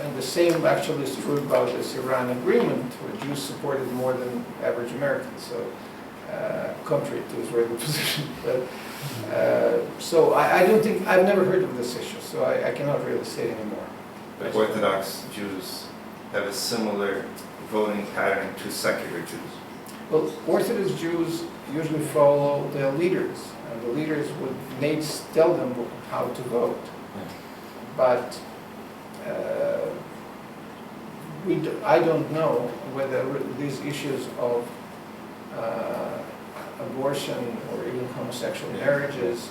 And the same actually is true about this Iran agreement, where Jews supported more than average Americans, so contrary to Israeli position. But, so I don't think, I've never heard of this issue, so I cannot really say it anymore. But Orthodox Jews have a similar voting pattern to secular Jews. Well, Orthodox Jews usually follow their leaders, and the leaders may tell them how to vote. But I don't know whether these issues of abortion or even homosexual marriages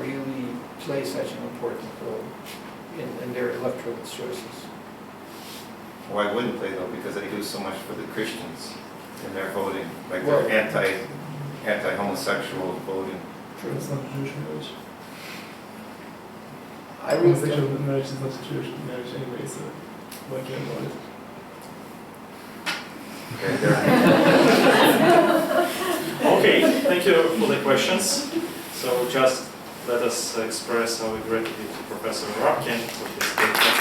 really play such an important role in their electoral choices. Why wouldn't they, though? Because they do so much for the Christians in their voting, like Well, they're anti-homosexual voting. It's not a Jewish marriage. I really Homosexual don't. marriage is not a Jewish marriage anyway, so why can't about it? Okay, there. Okay, thank you for the questions. So just let us express our gratitude to Professor Rabkin for his statement.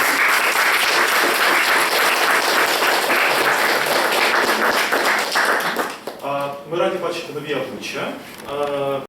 Ми раді бачити нові обличчя.